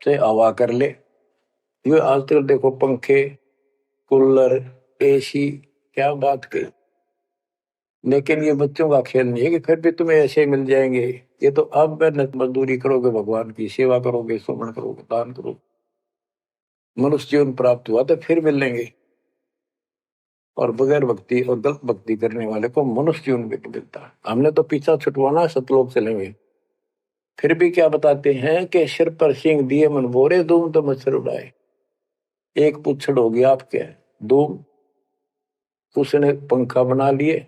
से हवा कर ले। ये आजकल देखो पंखे कूलर एसी, क्या बात कही। लेकिन ये बच्चों का खेल नहीं है कि फिर भी तुम्हें ऐसे मिल जाएंगे। ये तो अब मेहनत मजदूरी करोगे, भगवान की सेवा करोगे, सुमन करोगे, दान करोगे, मनुष्य जीवन प्राप्त हुआ तो फिर मिलेंगे। और बगैर भक्ति और गलत भक्ति करने वाले को मनुष्य जीवन भी नहीं मिलता। हमने तो पीछा छुटवाना, सतलोक चलेंगे। फिर भी क्या बताते हैं कि सिर पर सींग दिए मन बोरे, दूम तो मच्छर उड़ाए। एक पुच्छड़ हो गया आपके दूम, उसने पंखा बना लिए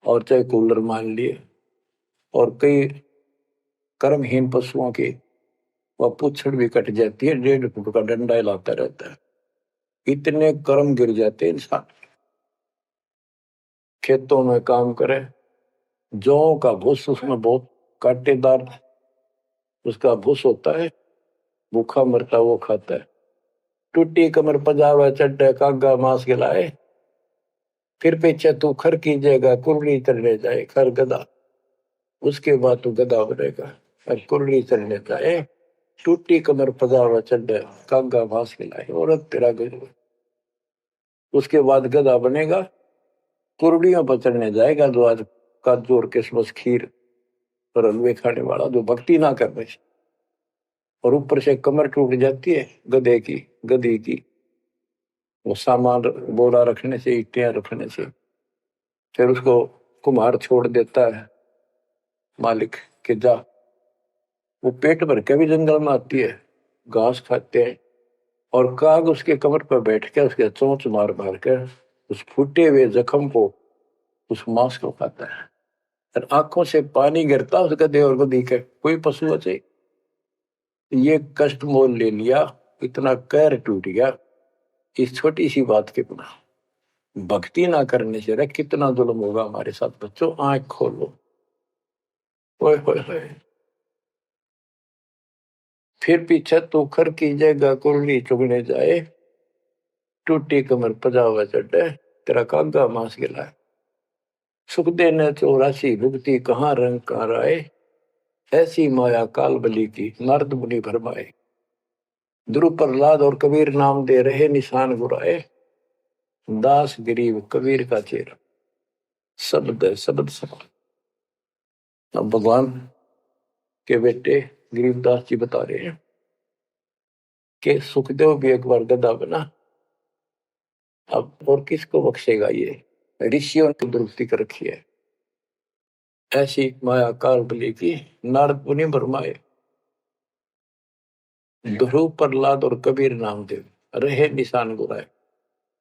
और चाहे कूलर मान लिए, और कई कर्महीन पशुओं की वह पुच्छड़ भी कट जाती है, 1.5 फुट का डंडा हिलाता रहता है। इतने कर्म गिर जाते इंसान। खेतों में काम करे, जौ का भूस उसमें बहुत कांटेदार उसका भूस होता है, भूखा मरता वो खाता है। टूटी कमर पजावा चड्डे कागा मांस खिलाए, फिर पीछे तू खर कीजिएगा कुर्री चलने जाए। खर गधा, उसके बाद तू गधा बनेगा और कुर्री चलने जाए। टूटी कमर पजावा चड्डे कागा मांस खिलाए, औरत तेरा गधा। उसके बाद गधा बनेगा, कुर्डियों पर चढ़ने जाएगा, जो आज काजू और किशमिश खीर और हलवे खाने वाला, जो भक्ति ना करने से। और ऊपर से कमर टूट जाती है गधे की गधी की, वो सामान बोरा रखने से, ईटियां रखने से। फिर उसको कुम्हार छोड़ देता है मालिक के जा। वो पेट भर के भी जंगल में आती है, घास खाते हैं, और काग उसके कमर पर बैठ के उसके चोंच मार मार कर उस फूटे हुए जख्म को, उस मांस को खाता है। और आंखों से पानी गिरता उस गधे और गधी के। कोई पशु से ये कष्ट मोल ले लिया, इतना कहर टूट गया इस छोटी सी बात के बिना। भक्ति ना करने से कितना जुल्म होगा हमारे साथ। बच्चों आंख खोलो। ओए होए होए। फिर पीछे तो खर कीजिएगा कुर्ली चुगने जाए, टूटी कमर पजावा चढ़े तेरा कागा मांस गिलाए। सुख देने 84 भुगती कहाँ रंग कहाँ राय, ऐसी माया काल बली की नारद मुनि भरमाए। ध्रुव प्रहलाद और कबीर नाम दे रहे निशान गुराए, दास गरीब कबीर का चेहरा शब्द है शब्द समान। अब भगवान के बेटे गरीबदास जी बता रहे हैं कि सुखदेव भी एक बार गधा बना, अब और किसको बख्शेगा। ये ऋषियों ने दुरुक्ति कर रखी है। ऐसी माया काल बली की नारद मुनि भरमाए। ध्रुव प्रहलाद और कबीर नामदेव रहे निशान गुराए।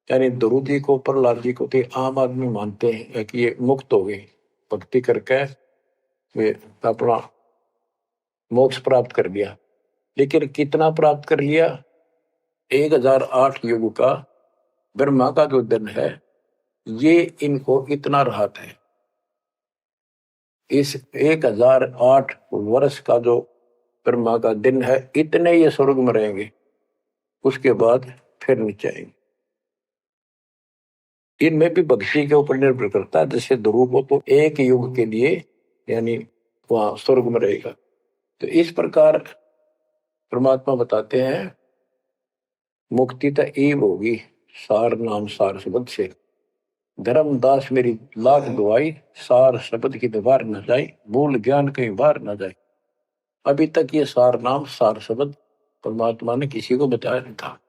यानी ध्रुव जी को प्रहलाद जी को तो आम आदमी मानते हैं कि ये मुक्त हो गए, भक्ति करके वे अपना मोक्ष प्राप्त कर लिया। लेकिन कितना प्राप्त कर लिया? 1008 युग का ब्रह्मा का जो दिन है, ये इनको इतना राहत है। इस 1008 वर्ष का जो ब्रह्मा का दिन है, इतने ये स्वर्ग में रहेंगे, उसके बाद फिर नीचे आएंगे। इनमें भी भक्ति के ऊपर निर्भर करता है। जैसे ध्रुव को तो एक युग के लिए यानी वहां स्वर्ग में रहेगा। तो इस प्रकार परमात्मा बताते हैं मुक्ति तो ईव होगी सार नाम सार शब्द से। धर्मदास मेरी लाख दुआई, सार शब्द की दीवार न जाए, भूल ज्ञान कहीं बाहर न जाए। अभी तक ये सार नाम सार शब्द परमात्मा ने किसी को बताया नहीं था,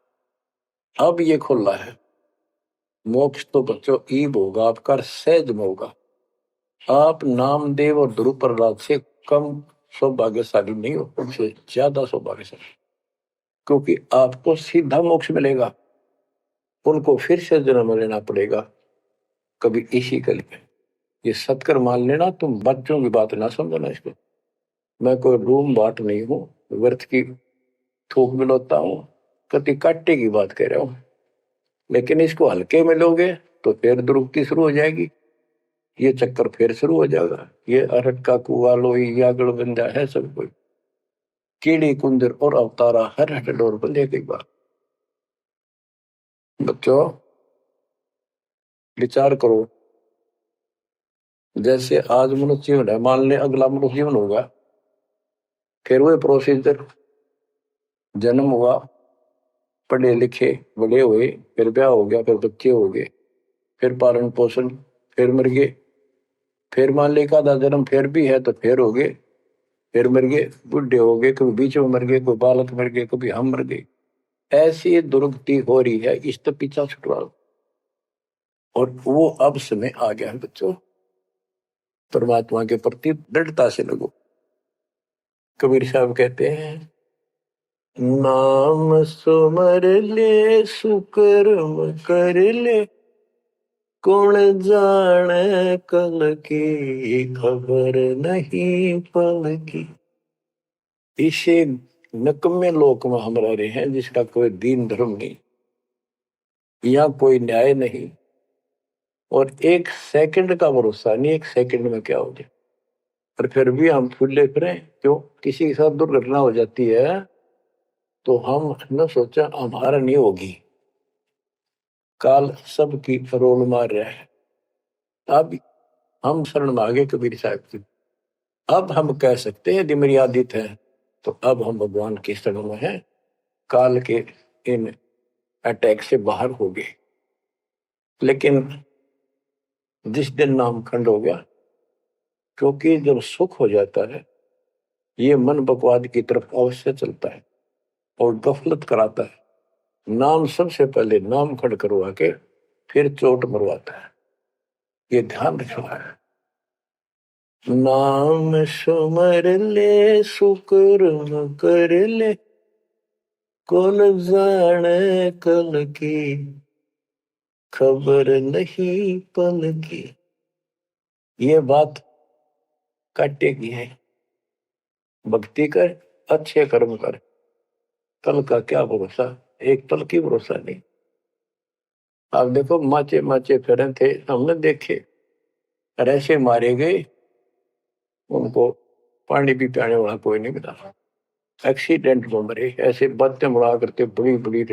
अब ये खुला है। मोक्ष तो बच्चों ईब होगा आपका, सहज में होगा। आप नामदेव और ध्रुव प्रहलाद से कम सौभाग्यशाली नहीं हो, उनसे ज्यादा सौभाग्यशाली, क्योंकि आपको सीधा मोक्ष मिलेगा। उनको फिर से जन्म लेना पड़ेगा कभी इसी कल में। ये सत्कर मान लेना, तुम बच्चों की बात ना समझना इसको। मैं कोई रूम बाट नहीं हूं, व्यर्थ की थूक मिलोता हूं, कति काटे की बात कह रहा हूं। लेकिन इसको हल्के में लोगे तो फिर दुरुक्ति शुरू हो जाएगी, ये चक्कर फिर शुरू हो जाएगा। ये अरट का कुआ लोई यागड़ बंदा है सब कोई, कीड़ी कुंदर और अवतारा हर हट डोर बंदे की बात। बच्चों विचार करो, जैसे आज मनुष्य जीवन है, मान ले अगला मनुष्य जीवन होगा, फिर वही प्रोसीजर, जन्म हुआ, पढ़े लिखे बड़े हुए, फिर ब्याह हो गया, फिर बच्चे हो गए, फिर पालन पोषण, फिर मर गए, फिर मान ले का जन्म फिर भी है तो फिर हो गए, फिर मर गए, बुढ़े हो गए, कभी बीच में मर गए, कोई बालक मर गए, कभी हम मर गए। ऐसी दुर्गति हो रही है, इस तो पीछा छुटवाओ। और वो अब समय आ गया है बच्चों, परमात्मा के प्रति दृढ़ता से लगो। कबीर साहब कहते हैं, नाम सुमर ले सुकर्म कर ले, कौन जाने कल की खबर नहीं पल की। इसे नकम्मे लोक में हम रह रहे हैं, जिसका कोई दीन धर्म नहीं, यहाँ कोई न्याय नहीं, और एक सेकंड का भरोसा नहीं, एक सेकंड में क्या हो जाए। और फिर भी हम फूले फिरें, क्यों? किसी के साथ दुर्घटना हो जाती है तो हम न सोचा हमारा नहीं होगी, काल सबकी रोल मार रहा है। अब हम शरण मांगे कबीर साहब की, अब हम कह सकते हैं यदि मेरी आदित है तो अब हम भगवान की शरण में हैं, काल के इन अटैक से बाहर हो गए। लेकिन जिस दिन नाम खंड हो गया, क्योंकि जब सुख हो जाता है ये मन बकवाद की तरफ अवश्य चलता है और गफलत कराता है। नाम सबसे पहले नाम खंड करवा के फिर चोट मरवाता है, ये ध्यान रखना है। नाम सुमर ले सुकर्म कर ले, कौन जाने कल की खबर नहीं पल की। ये बात काटेगी है, भक्ति कर, अच्छे कर्म कर, कल का क्या भरोसा, एक पल की भरोसा नहीं। आप देखो माचे माचे फिरे थे, हमने देखे ऐसे मारे गए, उनको पानी भी पियाने वाला कोई नहीं मिला, एक्सीडेंट में मरे। ऐसे बातें मुड़ा करते बड़ी बड़ी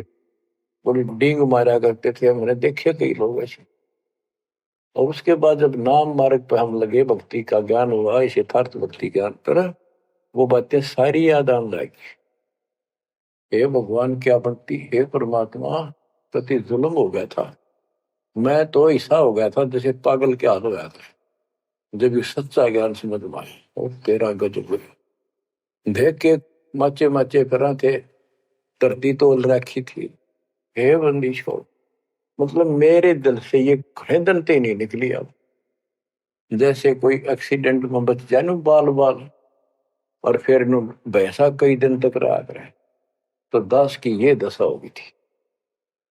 बड़ी डींग मारा करते थे, हमने देखे कई लोग ऐसे। और उसके बाद जब नाम मार्ग पे हम लगे, भक्ति का ज्ञान हुआ, इस यथार्थ भक्ति ज्ञान पर, वो बातें सारी याद आने लगी। हे भगवान क्या बनती, हे परमात्मा प्रति जुल्म हो गया था, मैं तो ऐसा हो गया था जैसे पागल के हाल हो गया था। जब ये सच्चा ज्ञान समझ में आए, और तेरा गजब देख के माचे माचे करा थे, धरती तोल रखी थी। हे बंदिश हो, मतलब मेरे दिल से ये खड़ेदनते नहीं निकली। अब जैसे कोई एक्सीडेंट में बच जाए न बाल बाल, और फिर नु भैंसा कई दिन तक रहा करे, तो दास की ये दशा होगी थी।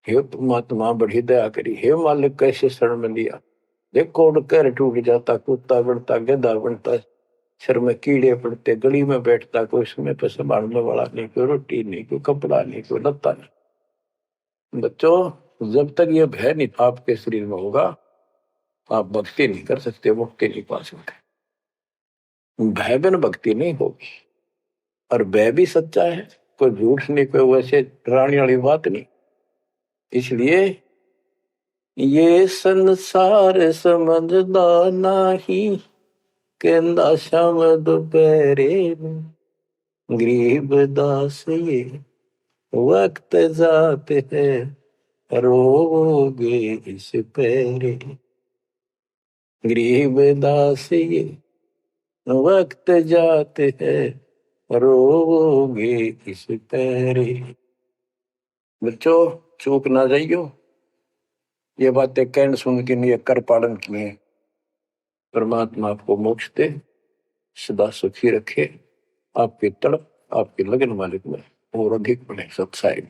हे परमात्मा बड़ी दया करी, हे मालिक कैसे शरण में लिया। देखो कर टूट जाता, कुत्ता बनता, गधा बनता, सिर में कीड़े पड़ते, गली में बैठता, कोई समय पर संभालने वाला नहीं, कोई रोटी नहीं, कोई कपड़ा नहीं, कोई लत्ता नहीं। बच्चों, जब तक ये भय नहीं आपके शरीर में होगा, आप भक्ति नहीं कर सकते, मुक्ति नहीं पा सकते। भय बिन भक्ति नहीं होगी। और भय भी सच्चा है, कोई झूठ नहीं, कोई वैसे डराने वाली बात नहीं। इसलिए ये संसार समझदा नहीं, कहंदा शाम दोपहरे गरीब दास ये वक्त जाते है, रोगे इस पैरे। गरीब दास ये वक्त जाते हैं, रोगे इस पैरे। बच्चों, चूक ना जाइयो, ये बातें कहन सुन के नहीं, कर पालन किए। परमात्मा आपको मोक्ष दे, सदा सुखी रखे, आपकी तड़प, आपके लगन मालिक में और अधिक बने सत्साई।